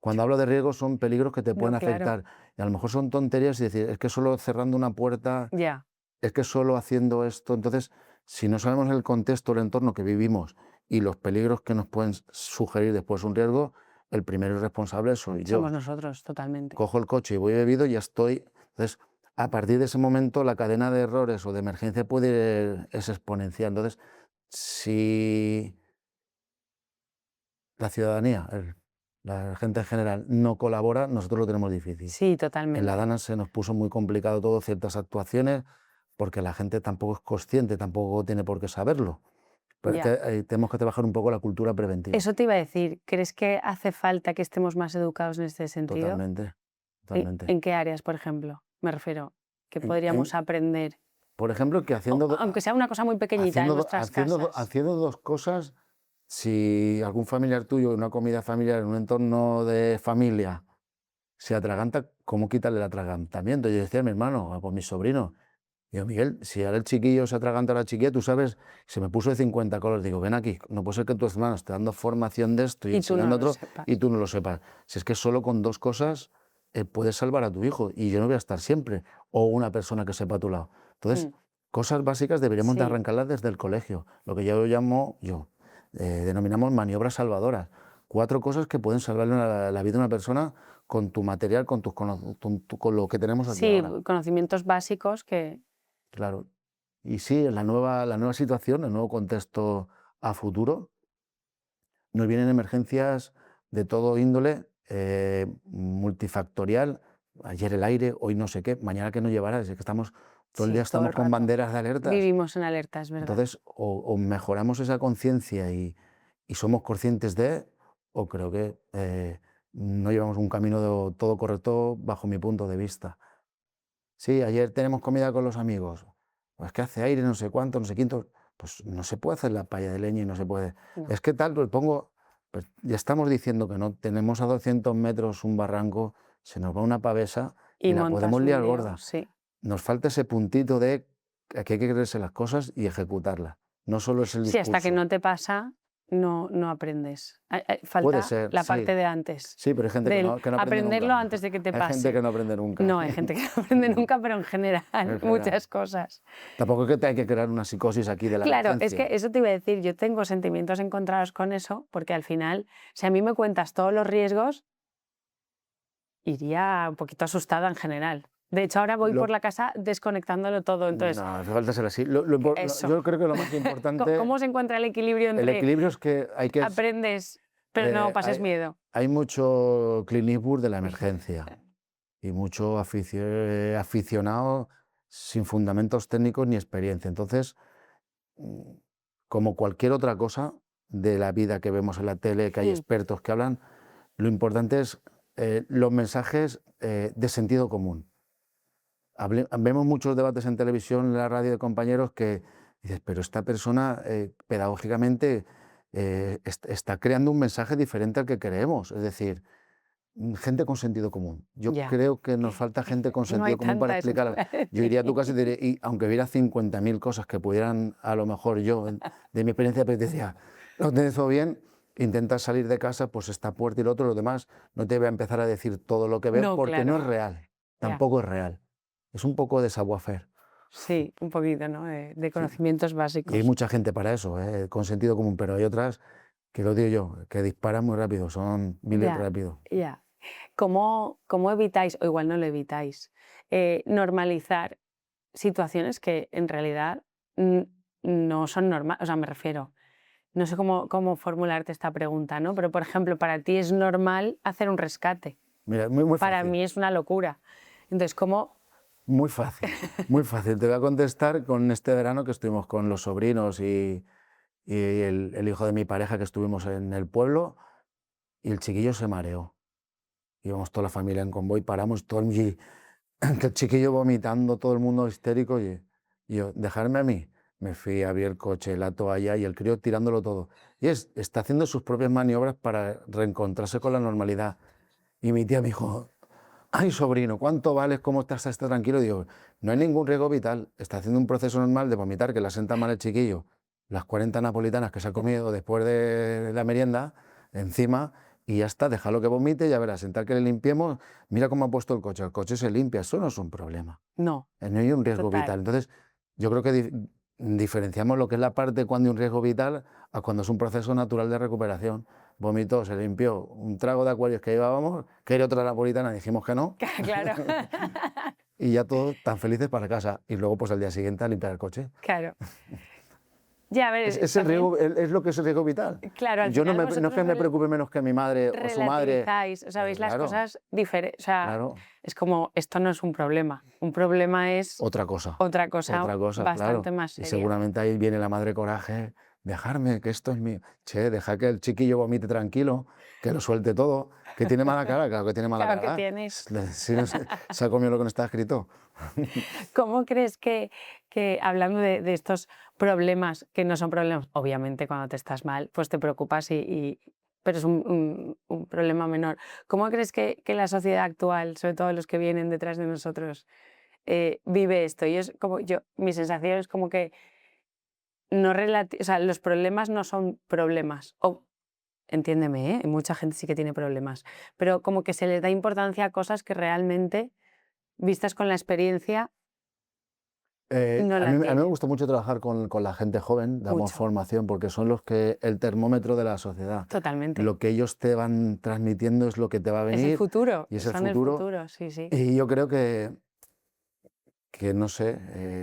cuando hablo de riesgos son peligros que te pueden No, claro, afectar. Y a lo mejor son tonterías y decir, es que solo cerrando una puerta, ya, es que solo haciendo esto. Entonces, si no sabemos el contexto, el entorno que vivimos y los peligros que nos pueden sugerir después un riesgo, el primero responsable soy yo. somos nosotros, totalmente. Cojo el coche y voy bebido y ya estoy. Entonces, a partir de ese momento, la cadena de errores o de emergencia es exponencial. Entonces, si la ciudadanía, la gente en general, no colabora, nosotros lo tenemos difícil. Sí, En la totalmente. Dana se nos puso muy complicado todo, ciertas actuaciones, porque la gente tampoco es consciente, tampoco tiene por qué saberlo. Pero Ya. tenemos que trabajar un poco la cultura preventiva. Eso te iba a decir, ¿crees que hace falta que estemos más educados en este sentido? Totalmente, totalmente. En qué áreas, por ejemplo? Me refiero, ¿qué En- en- podríamos aprender? por ejemplo, que Aunque sea una cosa muy pequeñita en vuestras casas. haciendo dos cosas, si algún familiar tuyo, en una comida familiar, en un entorno de familia, se atraganta, ¿cómo quitarle el atragantamiento? Yo decía a mi hermano, pues mi sobrino, digo, Miguel, si ahora el chiquillo se atraganta a la chiquilla, tú sabes, se me puso de 50 colores, digo, ven aquí, no puede ser que tus hermanos te dando formación de esto y Y tú no enseñando lo otro sepas. y tú no lo sepas. Si es que solo con dos cosas puedes salvar a tu hijo y yo no voy a estar siempre, o una persona que sepa a tu lado. Entonces, Mm, cosas básicas deberíamos de sí, arrancarlas desde el colegio, lo que yo llamo, denominamos maniobras salvadoras. 4 cosas que pueden salvarle la vida a una persona con tu material, con lo que tenemos aquí sí, ahora. conocimientos básicos que... Claro. Y sí, la nueva situación, el nuevo contexto a futuro, nos vienen emergencias de todo índole, multifactorial. Ayer el aire, hoy no sé qué, mañana que no llevará. Es que estamos, todo el día Sí, todo estamos el con rato. banderas de alertas. Vivimos en alerta, es verdad. Entonces, o mejoramos esa conciencia y somos conscientes de, o creo que no llevamos un camino todo correcto bajo mi punto de vista. Sí, ayer tenemos comida con los amigos. Pues que hace aire, no sé cuánto, no sé quinto. Pues no se puede hacer la palla de leña y no se puede. No. Es que tal, pues pongo, pues ya estamos diciendo que no. Tenemos a 200 metros un barranco se nos va una pavesa y Y la montas podemos un liar lío, gorda. sí. Nos falta ese puntito de que hay que creerse las cosas y ejecutarlas. No solo es el Sí, hasta que discurso. no te pasa, no aprendes. Puede Falta ser, la sí. parte de antes, Sí, pero hay gente del que no aprende aprenderlo nunca. antes de que te Hay gente pase. que no aprende nunca. No, hay gente que no aprende nunca, pero en general, En general. muchas cosas. Tampoco es que te hay que crear una psicosis aquí de la Claro, es emergencia. que eso te iba a decir, yo tengo sentimientos encontrados con eso, porque al final, si a mí me cuentas todos los riesgos, iría un poquito asustada en general. De hecho, ahora voy Lo- por la casa desconectándolo todo, entonces, No, hace falta ser así. eso. Yo creo que lo más importante, ¿Cómo se encuentra el equilibrio el entre equilibrio es que hay que... aprendes, pero no pases miedo? Hay mucho Clint Eastwood de la emergencia y mucho aficionado sin fundamentos técnicos ni experiencia. Entonces, mm, como cualquier otra cosa de la vida que vemos en la tele, que hay Mm. expertos que hablan, lo importante es los mensajes de sentido común. Vemos muchos debates en televisión, en la radio de compañeros que dices, pero esta persona pedagógicamente está creando un mensaje diferente al que creemos. Es decir, gente con sentido común. Yo Ya. creo que nos falta gente con No hay sentido común para tanta, eso te explicar. iba a Yo iría a tu casa y decir. diría, y aunque hubiera 50.000 cosas que pudieran, a lo mejor yo, de mi experiencia, pero te decía, no te hizo bien, intentas salir de casa, pues esta puerta y lo otro, lo demás, no te voy a empezar a decir todo lo que veo, No, porque no es claro. real, Ya. tampoco es real. Es un poco de savoir-faire. Sí, un poquito, ¿no? De conocimientos Y básicos. hay mucha gente para eso, con sentido común, pero hay otras, que lo digo yo, que disparan muy rápido, son miles Ya. rápido. Ya. ¿Cómo evitáis, o igual no lo evitáis, normalizar situaciones que en realidad no son normales? O sea, me refiero, no sé cómo formularte esta pregunta, ¿no? Pero, por ejemplo, para ti es normal hacer un rescate. Mira, muy Para fácil. mí es una locura. Entonces, ¿cómo? Muy fácil, muy fácil. Te voy a contestar con este verano que estuvimos con los sobrinos y el hijo de mi pareja, que estuvimos en el pueblo, y el chiquillo se mareó. Íbamos toda la familia en convoy, paramos todo que el chiquillo vomitando, todo el mundo histérico, y yo, dejarme a mí. Me fui, abrí el coche, la toalla y el crío tirándolo todo. Y está haciendo sus propias maniobras para reencontrarse con la normalidad. Y mi tía me dijo, ay, sobrino, ¿cuánto vales? ¿Cómo estás? ¿Estás tranquilo? Digo, no hay ningún riesgo vital. Está haciendo un proceso normal de vomitar, que le sienta mal el chiquillo. Las 40 napolitanas que se ha comido después de la merienda, encima, y ya está, déjalo que vomite, ya verás, sentar que le limpiemos. Mira cómo ha puesto el coche se limpia, eso no es un problema. No. No hay un riesgo Total. vital. Entonces, yo creo que diferenciamos lo que es la parte cuando hay un riesgo vital a cuando es un proceso natural de recuperación. Vomitó, se limpió, un trago de Aquarius que llevábamos, que era otra napolitana, dijimos que no, Claro. y ya todos tan felices para casa. Y luego, pues al día siguiente, a limpiar el coche. Claro. Ya, a ver, Es el riesgo, es lo que es el riesgo vital. claro, al Yo no final es que me preocupe menos que mi madre o su madre. relativizáis, o sea, veis las Claro, cosas diferentes. O sea, claro. es como, esto no es un problema. Un problema es Otra cosa. otra cosa bastante claro. más Y seria. seguramente ahí viene la madre coraje, dejarme, que esto es mío. Che, deja que el chiquillo vomite tranquilo, que lo suelte todo, que tiene mala cara, claro que tiene mala Claro que cara. tienes. Si no se ha comido lo que no está escrito. ¿Cómo crees que hablando de estos problemas, que no son problemas, obviamente cuando te estás mal, pues te preocupas pero es un problema menor. ¿Cómo crees que la sociedad actual, sobre todo los que vienen detrás de nosotros, vive esto? Mi sensación es como que o sea, los problemas no son problemas. Entiéndeme, ¿eh? Mucha gente sí que tiene problemas, pero como que se les da importancia a cosas que realmente, vistas con la experiencia, no la A mí me tienen. gusta mucho trabajar con la gente joven, damos Mucho. formación, porque son los que el termómetro de la sociedad. Totalmente. Lo que ellos te van transmitiendo es lo que te va a Es el venir futuro. y es el Son el futuro. futuro, sí, sí. Y yo creo que no sé,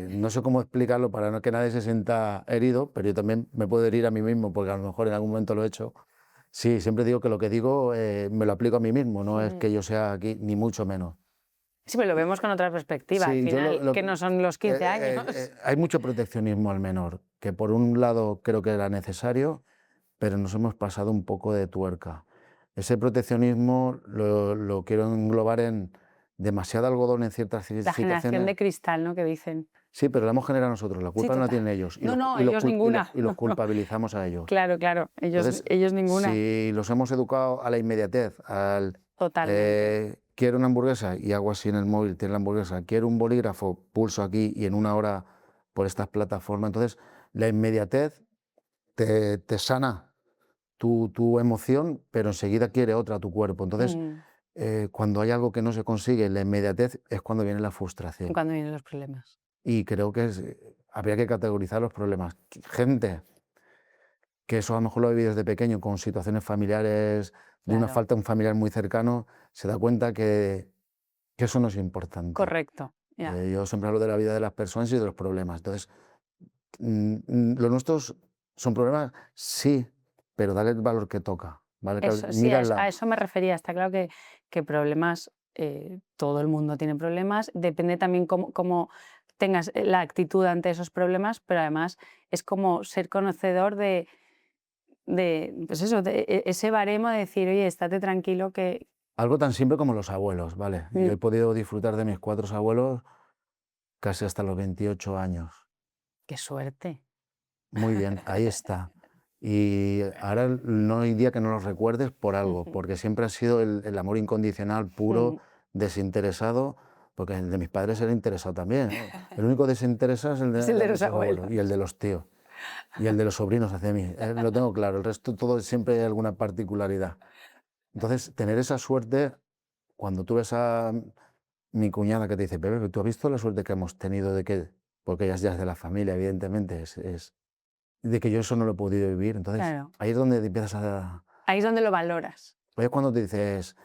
no sé cómo explicarlo para no que nadie se sienta herido, pero yo también me puedo herir a mí mismo, porque a lo mejor en algún momento lo he hecho. Sí, siempre digo que lo que digo me lo aplico a mí mismo, no es que yo sea aquí, ni mucho menos. Sí, pero lo vemos con otra perspectiva, al Sí, yo final, que no son los 15 años. hay mucho proteccionismo al menor, que por un lado creo que era necesario, pero nos hemos pasado un poco de tuerca. Ese proteccionismo lo quiero englobar en demasiado algodón en ciertas La generación situaciones. de cristal, ¿no? Que dicen. Sí, pero la hemos generado nosotros, la culpa no la total. tienen ellos. No, ellos ninguna. Y los culpabilizamos a ellos. Claro, Entonces, ellos ninguna. si los hemos educado a la inmediatez, al Totalmente. quiero una hamburguesa y hago así en el móvil, tiene la hamburguesa, quiero un bolígrafo, pulso aquí y en una hora por estas plataformas. Entonces, la inmediatez te sana tu emoción, pero enseguida quiere otra tu cuerpo. Entonces, cuando hay algo que no se consigue, la inmediatez es cuando viene la frustración. Cuando vienen los problemas. Y creo que habría que categorizar los problemas. Gente que eso a lo mejor lo ha vivido desde pequeño con situaciones familiares, de una Claro. falta de un familiar muy cercano, se da cuenta que eso no es importante. Correcto. Ya. Yo siempre hablo de la vida de las personas y de los problemas. Entonces, los nuestros son problemas, sí, pero dale el valor que toca. ¿Vale? Eso, sí, a eso me refería. Está claro que problemas, todo el mundo tiene problemas. Depende también cómo tengas la actitud ante esos problemas, pero además es como ser conocedor pues eso, de ese baremo de decir, oye, estate tranquilo que... Algo tan simple como los abuelos, ¿vale? Yo he podido disfrutar de mis 4 abuelos casi hasta los 28 años. ¡Qué suerte! Muy bien, ahí está. Y ahora no hay día que no los recuerdes por algo, porque siempre ha sido el amor incondicional, puro, desinteresado, porque el de mis padres era interesado también. El único desinteresado es el de, Es el de los mis abuelos. y el de los tíos. Y el de los sobrinos hacia mí. Lo tengo claro, el resto todo siempre hay alguna particularidad. Entonces, tener esa suerte, cuando tú ves a mi cuñada que te dice, Pepe, ¿tú has visto la suerte que hemos tenido de que, porque ella ya es de la familia, evidentemente, de que yo eso no lo he podido vivir? Entonces, Claro. ahí es donde te empiezas a... Ahí es donde lo valoras. Ahí es cuando te dices,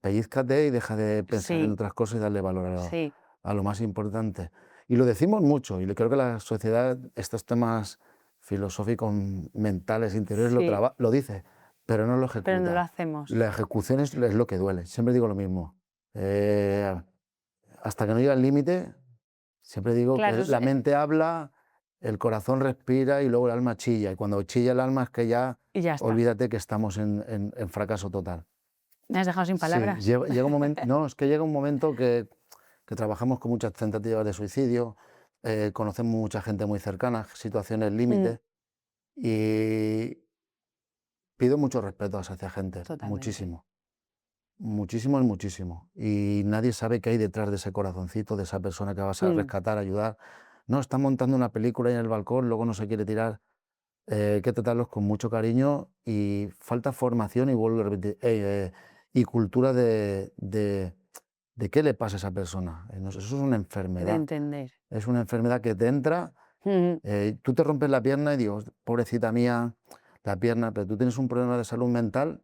pellízcate y deja de pensar en Sí, otras cosas y darle valor sí. a lo más importante. Y lo decimos mucho, y creo que la sociedad, estos temas filosóficos, mentales, interiores, Sí. lo dice, pero no lo ejecuta. Pero no lo hacemos. La ejecución es lo que duele. Siempre digo lo mismo. Hasta que no llega al límite, siempre digo Claro, que eso la es, mente habla, el corazón respira y luego el alma chilla. Y cuando chilla el alma es que ya, y ya está. olvídate que estamos en fracaso total. Me has dejado sin Sí, palabras. llega un momento, no, es que llega un momento que trabajamos con muchas tentativas de suicidio, conocemos mucha gente muy cercana, situaciones límite, y pido mucho respeto hacia esa gente, Totalmente. muchísimo. Muchísimo es muchísimo. Y nadie sabe qué hay detrás de ese corazoncito, de esa persona que vas a rescatar, ayudar. No, está montando una película ahí en el balcón, luego no se quiere tirar. Hay que tratarlos con mucho cariño y falta formación y vuelvo a repetir, y cultura de qué le pasa a esa persona. Eso es una De enfermedad. entender. Es una enfermedad que te entra, tú te rompes la pierna y digo, pobrecita mía, la pierna, pero tú tienes un problema de salud mental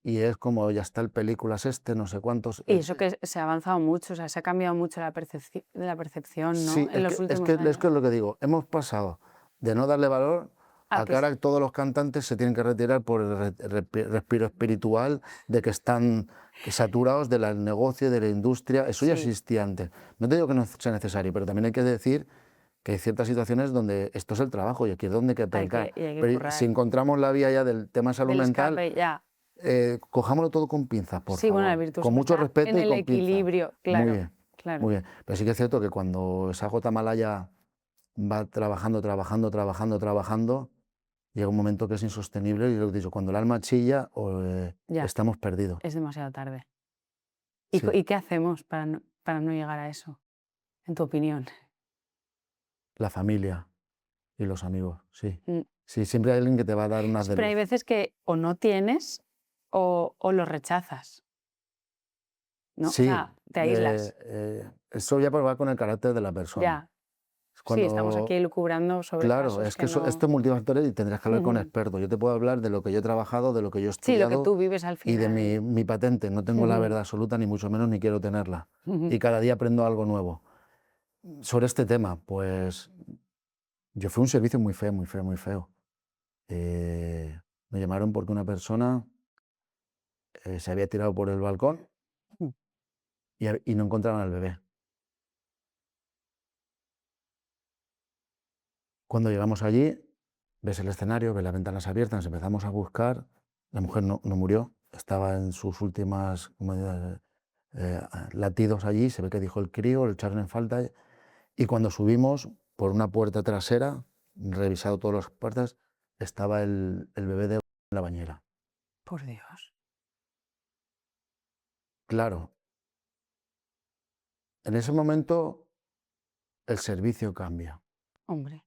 y es como ya está el películas no sé cuántos. Y eso que se ha avanzado mucho, o sea, se ha cambiado mucho la percepción, ¿no? Sí, En los últimos años. es que es lo que digo, hemos pasado de no darle valor a que ahora todos los cantantes se tienen que retirar por el respiro espiritual, de que están saturados del negocio, de la industria. Eso ya Sí. existía antes. No te digo que no sea necesario, pero también hay que decir que hay ciertas situaciones donde esto es el trabajo y aquí es donde hay que aplicar. y hay que Pero currar. si encontramos la vía ya del tema salud Del mental, escape, ya. cojámoslo todo con pinzas, por Sí, favor. bueno, la virtud Con mucho está respeto en y el con pinzas. equilibrio, claro. Muy bien, Claro. muy bien. Pero sí que es cierto que cuando esa gota malaya va trabajando, llega un momento que es insostenible y lo que he dicho, cuando el alma chilla, Ya. estamos perdidos. Es demasiado tarde. Sí. ¿Y qué hacemos para no llegar a eso, en tu opinión? La familia y los amigos, sí. Mm. Sí, siempre hay alguien que te va a dar unas de Pero hay luz. veces que o no tienes o lo rechazas, ¿no? Sí, O sea, te aíslas. eso ya va con el carácter de la persona. Ya. Es Sí, estamos aquí lucubrando sobre Claro, casos es que no... esto es multifactorial y tendrás que hablar con expertos. Yo te puedo hablar de lo que yo he trabajado, de lo que yo he Sí, lo que estudiado tú vives al y de final. mi patente. No tengo la verdad absoluta, ni mucho menos, ni quiero tenerla. Y cada día aprendo algo nuevo. Sobre este tema, pues yo fui a un servicio muy feo, muy feo, muy feo. Me llamaron porque una persona se había tirado por el balcón y no encontraban al bebé. Cuando llegamos allí, ves el escenario, ves las ventanas abiertas, nos empezamos a buscar. La mujer no murió, estaba en sus últimas latidos allí, se ve que dijo el crío, le echaron en falta. Y cuando subimos por una puerta trasera, revisado todas las puertas, estaba el bebé en la bañera. Por Dios. Claro, En ese momento el servicio cambia. Hombre,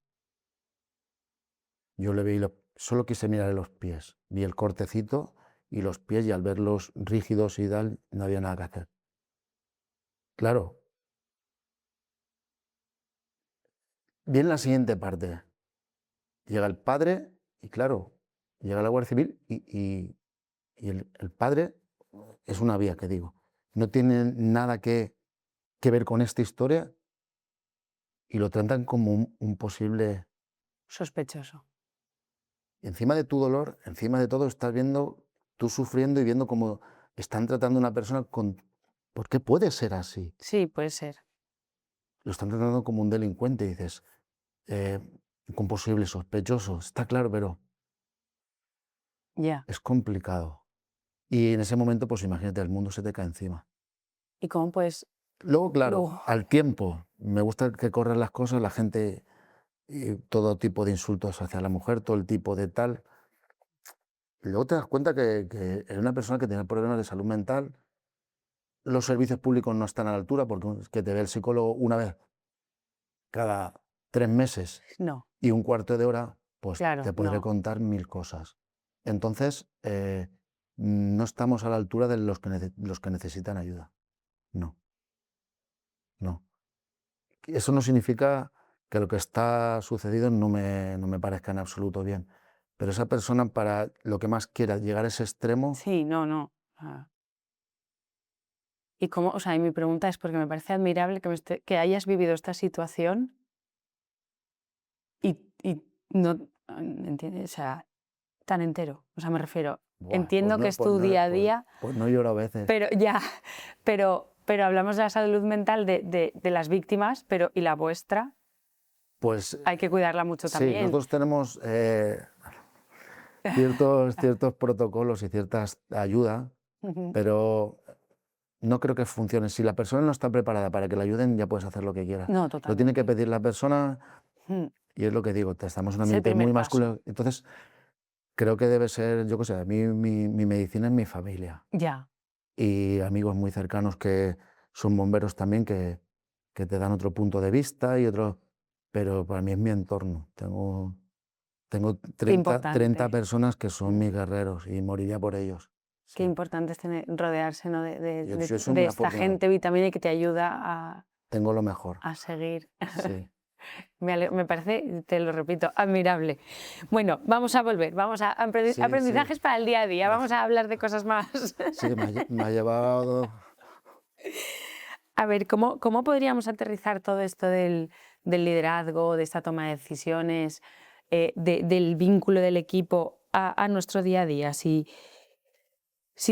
Yo le vi, solo quise mirar los pies, vi el cortecito y los pies y al verlos rígidos y tal, no había nada que hacer. Claro, viene la siguiente parte. Llega el padre y claro, llega la Guardia Civil y el padre es una vía, que digo. No tiene nada que ver con esta historia y lo tratan como un posible... sospechoso. Encima de tu dolor, encima de todo, estás viendo, tú sufriendo y viendo cómo están tratando a una persona con... ¿Por qué puede ser así? Sí, puede ser. Lo están tratando como un delincuente y dices, eh, con posible sospechoso, está claro, pero Ya. es complicado. Y en ese momento, pues imagínate, el mundo se te cae encima. ¿Y cómo puedes Luego, claro, luego? al tiempo, me gusta que corran las cosas, la gente, y todo tipo de insultos hacia la mujer, todo el tipo de tal. Y luego te das cuenta que es una persona que tiene problemas de salud mental. Los servicios públicos no están a la altura porque es que te ve el psicólogo una vez cada 3 meses No, y un cuarto de hora, pues claro, te podré no. contar 1000 cosas. Entonces, no estamos a la altura de los que necesitan ayuda. No, no. Eso no significa que lo que está sucedido no me parezca en absoluto bien. Pero esa persona, para lo que más quiera llegar a ese extremo, Sí, no, no. Ah. Y cómo, o sea, y mi pregunta es porque me parece admirable que hayas vivido esta situación y no, ¿entiendes? O sea, tan entero. O sea, me refiero, buah, entiendo que es tu día a día, pues no lloro a veces. pero ya, pero hablamos de la salud mental de las víctimas, pero ¿y la vuestra? Pues Hay que cuidarla mucho sí, también. nosotros tenemos ciertos protocolos y ciertas ayudas, Ujú. pero no creo que funcione. Si la persona no está preparada para que la ayuden, ya puedes hacer lo que quieras. No, Lo tiene que totalmente. pedir la persona Mm. y es lo que digo, estamos en un Es el ambiente muy primer paso. masculino. Entonces, creo que debe ser, yo qué sé, a mí mi medicina es mi familia Ya. y amigos muy cercanos que son bomberos también que te dan otro punto de vista y otro, pero para mí es mi entorno. Tengo Qué 30 importante. personas que son Mm. mis guerreros y moriría por ellos. Qué Sí. importante es rodearse, ¿no? Yo soy De muy esta afortunado. gente y también que te ayuda Tengo lo mejor. a seguir. Sí. Me parece, te lo repito, admirable. Bueno, vamos a volver, vamos a Sí, sí. aprendizajes para el día a día, vamos a hablar de cosas más. Sí, me ha llevado... A ver, ¿cómo podríamos aterrizar todo esto del liderazgo, de esta toma de decisiones, del vínculo del equipo a nuestro día a día? Si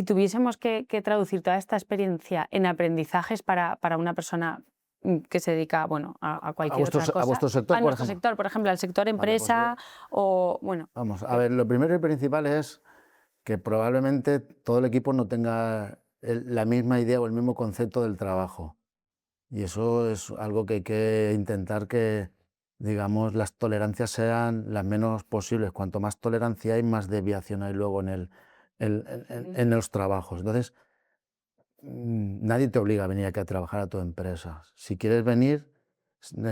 tuviésemos que traducir toda esta experiencia en aprendizajes para una persona que se dedica, bueno, a cualquier otra A cosa, vuestro sector, a por nuestro ejemplo. sector, por ejemplo, al sector Vale, pues empresa o, bueno, vamos, a ver, lo primero y principal es que probablemente todo el equipo no tenga la misma idea o el mismo concepto del trabajo. Y eso es algo que hay que intentar que, digamos, las tolerancias sean las menos posibles. Cuanto más tolerancia hay, más desviación hay luego en los trabajos. Entonces, nadie te obliga a venir aquí a trabajar a tu empresa. Si quieres venir,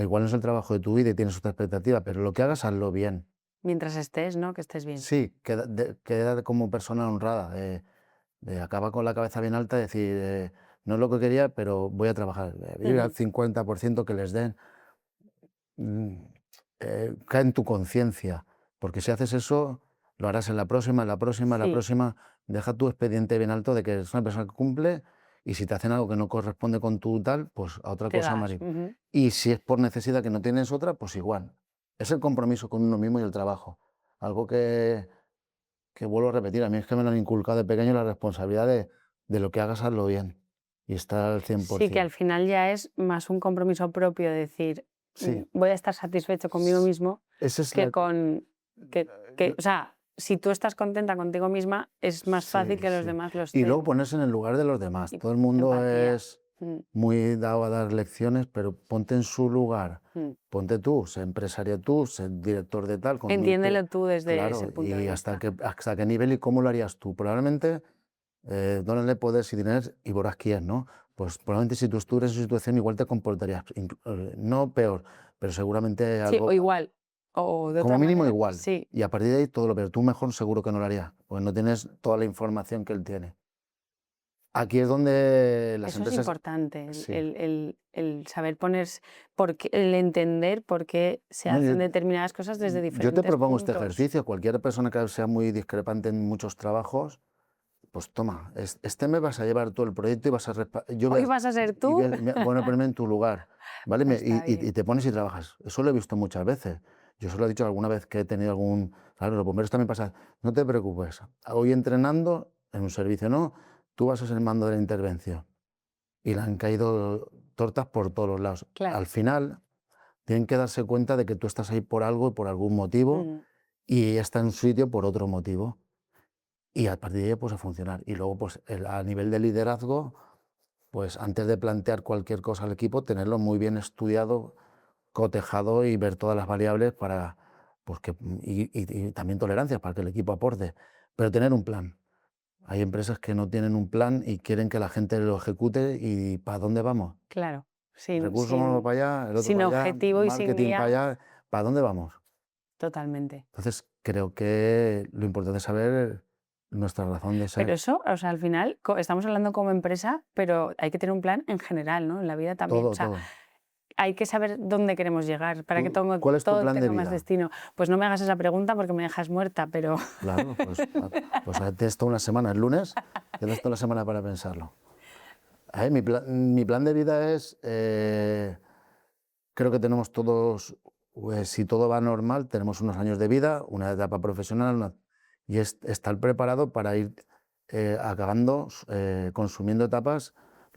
igual no es el trabajo de tu vida y tienes otra expectativa, pero lo que hagas, hazlo bien. mientras estés, ¿no? Que estés bien. Sí, queda como persona honrada. Acaba con la cabeza bien alta y decir, no es lo que quería, pero voy a trabajar. Ir al Ujú. 50% que les den, cae en tu conciencia, porque si haces eso, lo harás en la próxima, en la próxima, en la Sí, próxima. Deja tu expediente bien alto de que eres una persona que cumple y si te hacen algo que no corresponde con tu tal, pues a otra te cosa, das. Mari. Ujú. Y si es por necesidad que no tienes otra, pues igual. Es el compromiso con uno mismo y el trabajo. Algo que vuelvo a repetir, a mí es que me lo han inculcado de pequeño la responsabilidad de lo que hagas, hazlo bien y estar al Sí, que 100%. al final ya es más un compromiso propio de decir, Sí, voy a estar satisfecho conmigo mismo esa es que la... con, o sea, si tú estás contenta contigo misma, es más fácil Sí, que los sí. demás lo Y luego estén. ponerse en el lugar de los demás. Y Todo el mundo empatía. es Mm, muy dado a dar lecciones, pero ponte en su lugar. mm. Ponte tú, sé empresario tú, sé director de tal, con 1000 Entiéndelo tú desde ese Claro, punto de y vista. hasta qué nivel y cómo lo harías tú. Probablemente dónale poderes y dinero y verás quién, ¿no? pues probablemente si tú estuvieras en esa situación igual te comportarías, no peor, pero seguramente Sí, algo, o igual, o de como otra mínimo manera. igual. Sí, Y a partir de ahí todo lo peor. Tú mejor seguro que no lo harías, porque no tienes toda la información que él tiene. Aquí es donde las eso es empresas... importante, Sí. el saber ponerse, el entender por qué se No, hacen determinadas cosas desde yo te diferentes propongo este puntos. ejercicio. Cualquier persona que sea muy discrepante en muchos trabajos, pues toma, este mes vas a llevar todo el proyecto y vas a... Hoy vas a ser tú. Voy a ponerme en tu lugar, ¿vale? Está Y bien. te pones y trabajas. Eso lo he visto muchas veces. Yo se lo he dicho alguna vez que he tenido algún... Claro, los bomberos también pasa. No te preocupes. Hoy entrenando en un servicio, no, tú vas a ser el mando de la intervención. Y le han caído tortas por todos los lados. Claro. Al final, tienen que darse cuenta de que tú estás ahí por algo y por algún motivo, Mm, y ella está en su sitio por otro motivo. Y a partir de ahí, pues a funcionar. Y luego, pues a nivel de liderazgo, pues antes de plantear cualquier cosa al equipo, tenerlo muy bien estudiado, cotejado y ver todas las variables para, pues y también tolerancias para que el equipo aporte, pero tener un plan. Hay empresas que no tienen un plan y quieren que la gente lo ejecute y ¿para dónde vamos? claro, Recursos humanos para allá, el otro sin para allá, objetivo y sin marketing para guía, allá, ¿para dónde vamos? totalmente. Entonces creo que lo importante es saber nuestra razón de Pero ser. eso, o sea, al final estamos hablando como empresa, pero hay que tener un plan en general, ¿no? En la vida también. O Todo, sea, todo. hay que saber dónde queremos llegar para que ¿Cuál es tu todo plan de tenga más vida? destino. Pues no me hagas esa pregunta porque me dejas muerta, pero Claro, pues tienes toda una semana, el lunes, tienes toda la semana para pensarlo. A ver, mi plan de vida es, creo que tenemos todos, pues, si todo va normal, tenemos unos años de vida, una etapa profesional, y es estar preparado para ir acabando, consumiendo etapas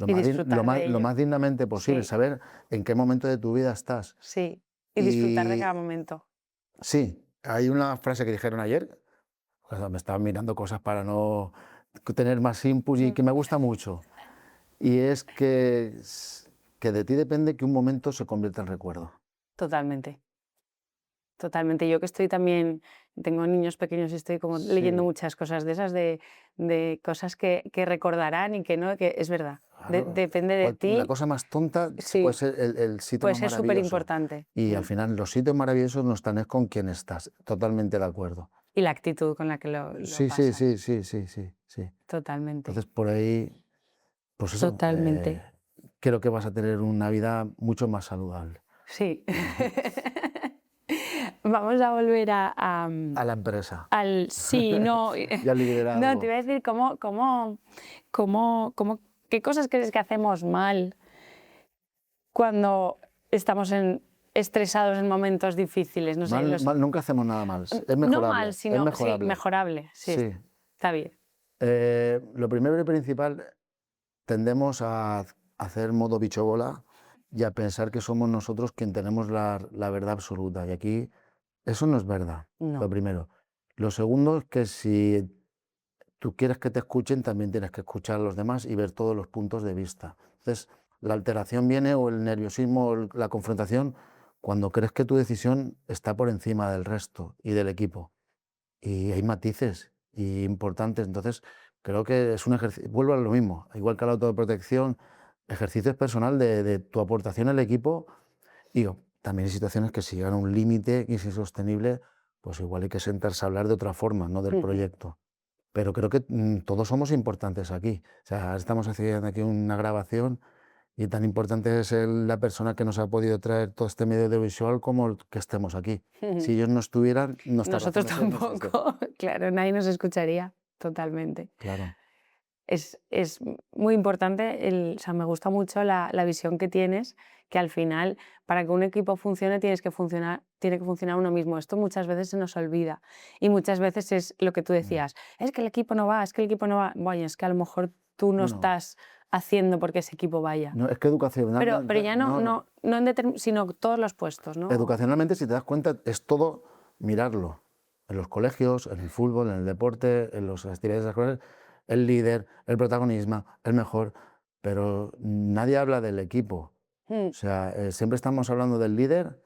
y disfrutar de lo ello. más dignamente posible, Sí, saber en qué momento de tu vida estás. sí. Y disfrutar de Y cada momento. sí, hay una frase que dijeron ayer, o sea, me estaban mirando cosas para no tener más input y Mm, que me gusta mucho, y es que de ti depende que un momento se convierta en recuerdo. totalmente. Totalmente. Yo que estoy también, tengo niños pequeños y estoy como leyendo Sí, muchas cosas de esas, de cosas que recordarán y que no, que es verdad. claro. Depende de La ti, cosa más tonta puede sí, ser el sitio puede más ser súper maravilloso. importante. Y al final los sitios maravillosos no están es con quien estás. Totalmente de acuerdo. Y la actitud con la que lo Sí, sí, sí, pasas. sí, sí, sí, sí. Totalmente, Entonces por ahí, pues eso, totalmente. creo que vas a tener una vida mucho más saludable. Sí. Vamos a volver A la empresa al sí, no. y al No, te liderazgo. iba a decir qué cosas crees que hacemos mal cuando estamos estresados en momentos difíciles, no sé, Nunca hacemos nada mal. Es no mal, mejorable, es sino, sí, mejorable. mejorable, sí, Sí. está bien. Lo primero y principal, tendemos a hacer modo bicho bola y a pensar que somos nosotros quien tenemos la verdad absoluta. Y aquí eso no es verdad, lo No. primero. Lo segundo es que si tú quieres que te escuchen, también tienes que escuchar a los demás y ver todos los puntos de vista. Entonces, la alteración viene o el nerviosismo o la confrontación cuando crees que tu decisión está por encima del resto y del equipo. Y hay matices importantes. Entonces, creo que es un ejercicio, vuelvo a lo mismo, igual que la autoprotección, ejercicio personal de tu aportación al equipo. Digo, también hay situaciones que si llegan a un límite y es insostenible, pues igual hay que sentarse a hablar de otra forma, no del Ujú. proyecto. Pero creo que todos somos importantes aquí. O sea, ahora estamos haciendo aquí una grabación y tan importante es la persona que nos ha podido traer todo este medio audiovisual como el que estemos aquí. Si ellos no estuvieran, nuestra Nosotros razón de ser no existe. tampoco, claro, nadie nos escucharía, totalmente. Claro. Es muy importante, o sea, me gusta mucho la visión que tienes, que al final, para que un equipo funcione, tiene que funcionar uno mismo. Esto muchas veces se nos olvida. Y muchas veces es lo que tú Mm. decías, es que el equipo no va, es que el equipo no va. Bueno, es que a lo mejor tú no Bueno, estás haciendo porque ese equipo vaya. no, es que Pero ya no en sino todos los puestos, ¿no? educacionalmente, si te das cuenta, es todo mirarlo. En los colegios, en el fútbol, en el deporte, en las actividades escolares, el líder, el protagonismo, el mejor, pero nadie habla del equipo. Mm, O sea, siempre estamos hablando del líder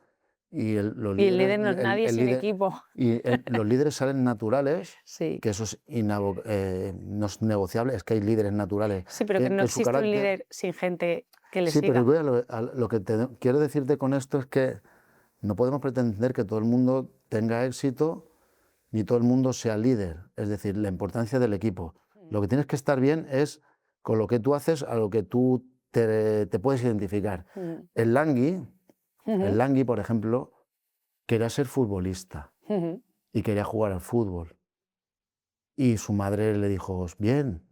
Y los Y el líderes, líder no es nadie sin equipo. Y los líderes salen naturales, Sí. que eso es no es negociable, es que hay líderes naturales. Sí, pero que no su existe un carácter- líder sin gente que le Sí, siga. pero voy a lo que quiero decirte con esto es que no podemos pretender que todo el mundo tenga éxito ni todo el mundo sea líder. Es decir, la importancia del equipo. Lo que tienes que estar bien es con lo que tú haces, a lo que tú te puedes identificar. El Langui, por ejemplo, quería ser futbolista y quería jugar al fútbol. Y su madre le dijo, bien,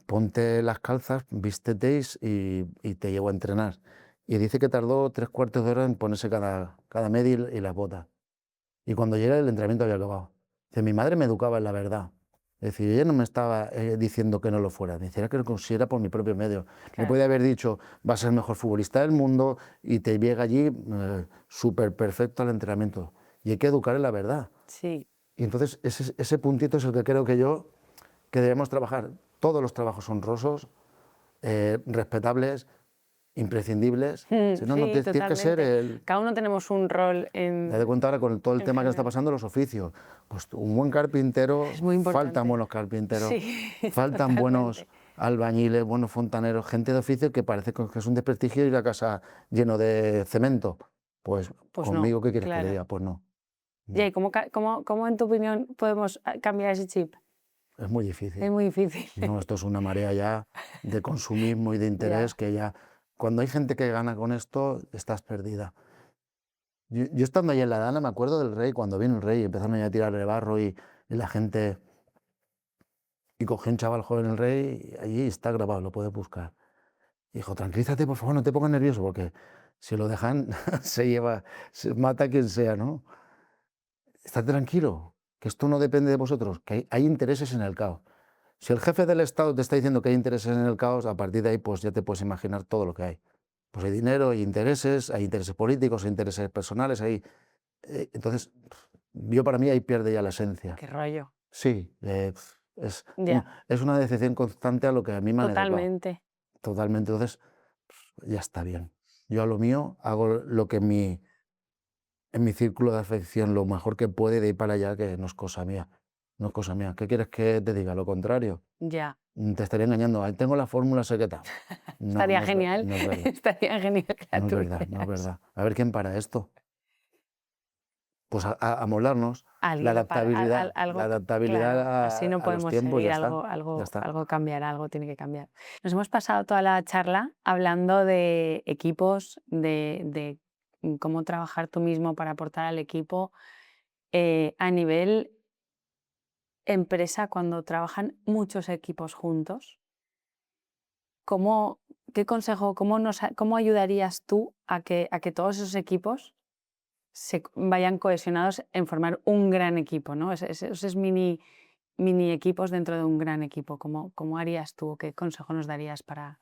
ponte las calzas, vísteteis y te llevo a entrenar. Y dice que tardó 3/4 de hora en ponerse cada media y las botas. Y cuando llega el entrenamiento había acabado. Dice, mi madre me educaba en la verdad. Es decir, ella no me estaba diciendo que no lo fuera, decía que lo considera por mi propio medio. Claro. Me podía haber dicho, vas a ser el mejor futbolista del mundo y te llega allí súper perfecto al entrenamiento. Y hay que educar en la verdad. Sí. Y entonces ese puntito es el que creo que debemos trabajar. Todos los trabajos honrosos, respetables, imprescindibles. Si no, Sí, tiene que ser totalmente. Cada uno tenemos un rol en... Te das cuenta ahora con todo el en tema que está general. pasando, los oficios. Pues un buen carpintero, Es muy importante. faltan buenos carpinteros, Sí, faltan buenos totalmente. albañiles, buenos fontaneros, gente de oficio que parece que es un desprestigio ir a casa lleno de cemento. Pues Pues conmigo, no, ¿qué quieres que claro. le diga? Pues no. Ya, ¿y cómo en tu opinión podemos cambiar ese chip? Es muy difícil. Es muy difícil. No, esto es una marea ya de consumismo y de interés Ya. que ya... Cuando hay gente que gana con esto, estás perdida. Yo estando ahí en la Dana, me acuerdo del rey, cuando vino el rey, empezaron a tirarle barro y la gente... Y cogió un chaval joven el rey, y allí está grabado, lo puedes buscar. Y dijo, tranquilízate, por favor, no te pongas nervioso, porque si lo dejan, se mata a quien sea, ¿no? Estate tranquilo, que esto no depende de vosotros, que hay intereses en el caos. Si el jefe del Estado te está diciendo que hay intereses en el caos, a partir de ahí pues ya te puedes imaginar todo lo que hay. Pues hay dinero, hay intereses políticos, hay intereses personales, entonces, para mí ahí pierde ya la esencia. Qué rollo. Sí, Ya. es una decepción constante a lo que a mí me han educado. Totalmente. Totalmente, entonces ya está bien. Yo a lo mío hago lo que en mi círculo de afección, lo mejor que puede, de ir para allá, que no es cosa mía. No es cosa mía. ¿Qué quieres que te diga? Lo contrario. Ya. Te estaría engañando. Ahí tengo la fórmula secreta. No, Estaría no es genial. no es verdad. Estaría genial que la No es verdad, no es tuvieras. verdad. A ver quién para esto. Pues a moldarnos. La Alguien adaptabilidad. algo, La adaptabilidad claro, así no a los podemos tiempos, seguir, ya está. algo, Ya está. algo cambiará, algo tiene que cambiar. Nos hemos pasado toda la charla hablando de equipos, de cómo trabajar tú mismo para aportar al equipo. A nivel empresa, cuando trabajan muchos equipos juntos, ¿qué consejo, cómo ayudarías tú a que todos esos equipos se vayan cohesionados en formar un gran equipo, ¿no? Esos mini equipos dentro de un gran equipo. ¿Cómo harías tú? ¿Qué consejo nos darías para...?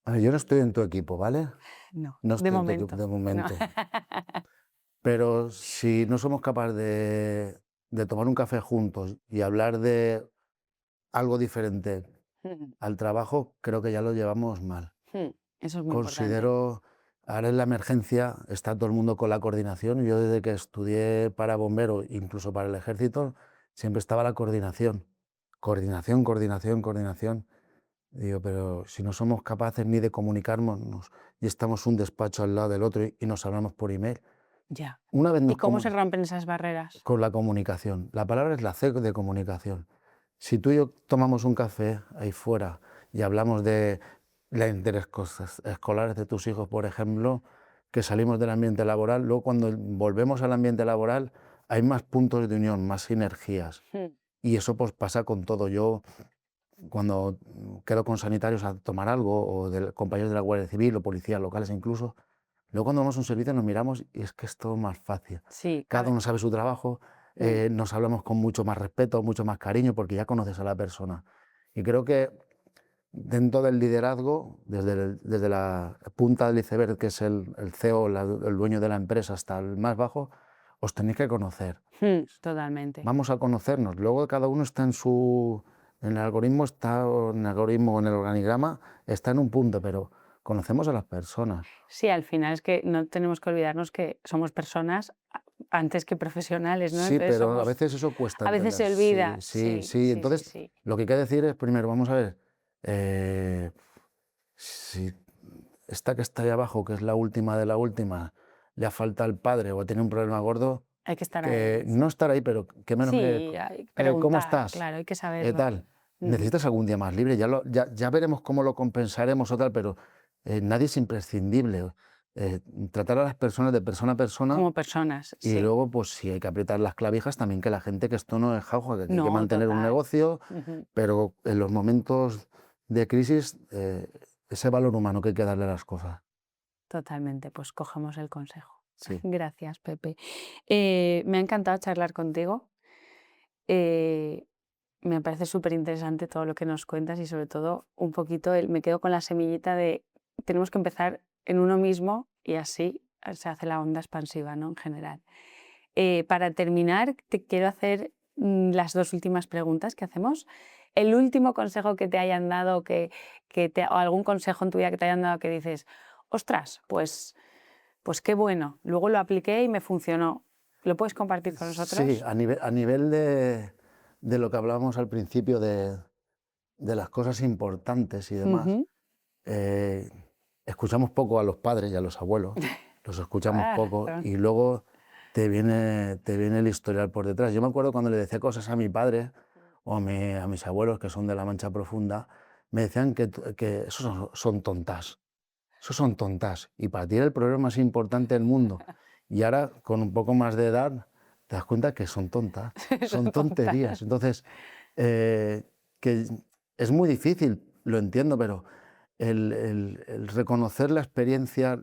A ver, yo no estoy en tu equipo, ¿vale? No, No de estoy en tu equipo momento. de No. momento. Pero si no somos capaces de tomar un café juntos y hablar de algo diferente al trabajo, creo que ya lo llevamos mal. Eso es muy importante. Considero, ahora en la emergencia está todo el mundo con la coordinación. Yo desde que estudié para bombero, incluso para el ejército, siempre estaba la coordinación. Coordinación, coordinación, coordinación. Digo, pero si no somos capaces ni de comunicarnos y estamos un despacho al lado del otro y nos hablamos por email. Ya. Una vez ¿Y cómo se rompen esas barreras? con la comunicación. La palabra es la C de comunicación. Si tú y yo tomamos un café ahí fuera y hablamos de las intereses escolares de tus hijos, por ejemplo, que salimos del ambiente laboral, luego cuando volvemos al ambiente laboral hay más puntos de unión, más sinergias. Y eso pues pasa con todo. Yo cuando quedo con sanitarios a tomar algo, o de compañeros de la Guardia Civil o policías locales incluso, luego cuando vamos a un servicio nos miramos y es que es todo más fácil. Sí, Cada uno sabe su trabajo, nos hablamos con mucho más respeto, mucho más cariño, porque ya conoces a la persona. Y creo que dentro del liderazgo, desde la punta del iceberg, que es el CEO, el dueño de la empresa, hasta el más bajo, os tenéis que conocer. Totalmente. Vamos a conocernos. Luego cada uno está en el algoritmo, en el organigrama, está en un punto, pero conocemos a las personas. Sí, al final es que no tenemos que olvidarnos que somos personas antes que profesionales, ¿no? Sí, Entonces pero a somos, veces eso cuesta a veces se entender. olvida. Sí, sí, Sí, sí. sí, sí, Entonces, sí. lo que hay que decir es, primero, vamos a ver, eh, si esta que está ahí abajo, que es la última de la última, le falta al padre o tiene un problema gordo, Hay que estar que ahí. no estar ahí, pero que menos Sí, hay que ¿cómo preguntar, estás? claro, hay que ¿Qué saberlo. tal? Ujú. ¿Necesitas algún día más libre? Ya veremos cómo lo compensaremos o tal, pero nadie es imprescindible. Tratar a las personas de persona a persona Como personas, y sí. luego, pues si hay que apretar las clavijas, también que la gente, que esto no es jauja, que hay que No, mantener un total. negocio, Ujú. pero en los momentos de crisis, ese valor humano que hay que darle a las cosas. Totalmente, pues cogemos el consejo. Sí. Gracias, Pepe. Me ha encantado charlar contigo. Eh, Me parece súper interesante todo lo que nos cuentas y sobre todo un poquito me quedo con la semillita de tenemos que empezar en uno mismo y así se hace la onda expansiva, ¿no? En general. Para terminar, te quiero hacer las dos últimas preguntas que hacemos. El último consejo que te hayan dado, o algún consejo en tu vida que te hayan dado que dices, ostras, pues qué bueno, luego lo apliqué y me funcionó. ¿Lo puedes compartir con Sí, nosotros? a nivel de lo que hablábamos al principio de las cosas importantes y demás, Ujú. eh, escuchamos poco a los padres y a los abuelos, los escuchamos Toda la poco razón. y luego te viene el historial por detrás. Yo me acuerdo cuando le decía cosas a mi padre o a mis abuelos, que son de la Mancha Profunda, me decían que eso son tontas. Eso son tontas. Y para ti era el problema más importante del mundo. Y ahora, con un poco más de edad, te das cuenta que son tontas, son Son tontas. tonterías. Entonces, que es muy difícil, lo entiendo, pero el reconocer la experiencia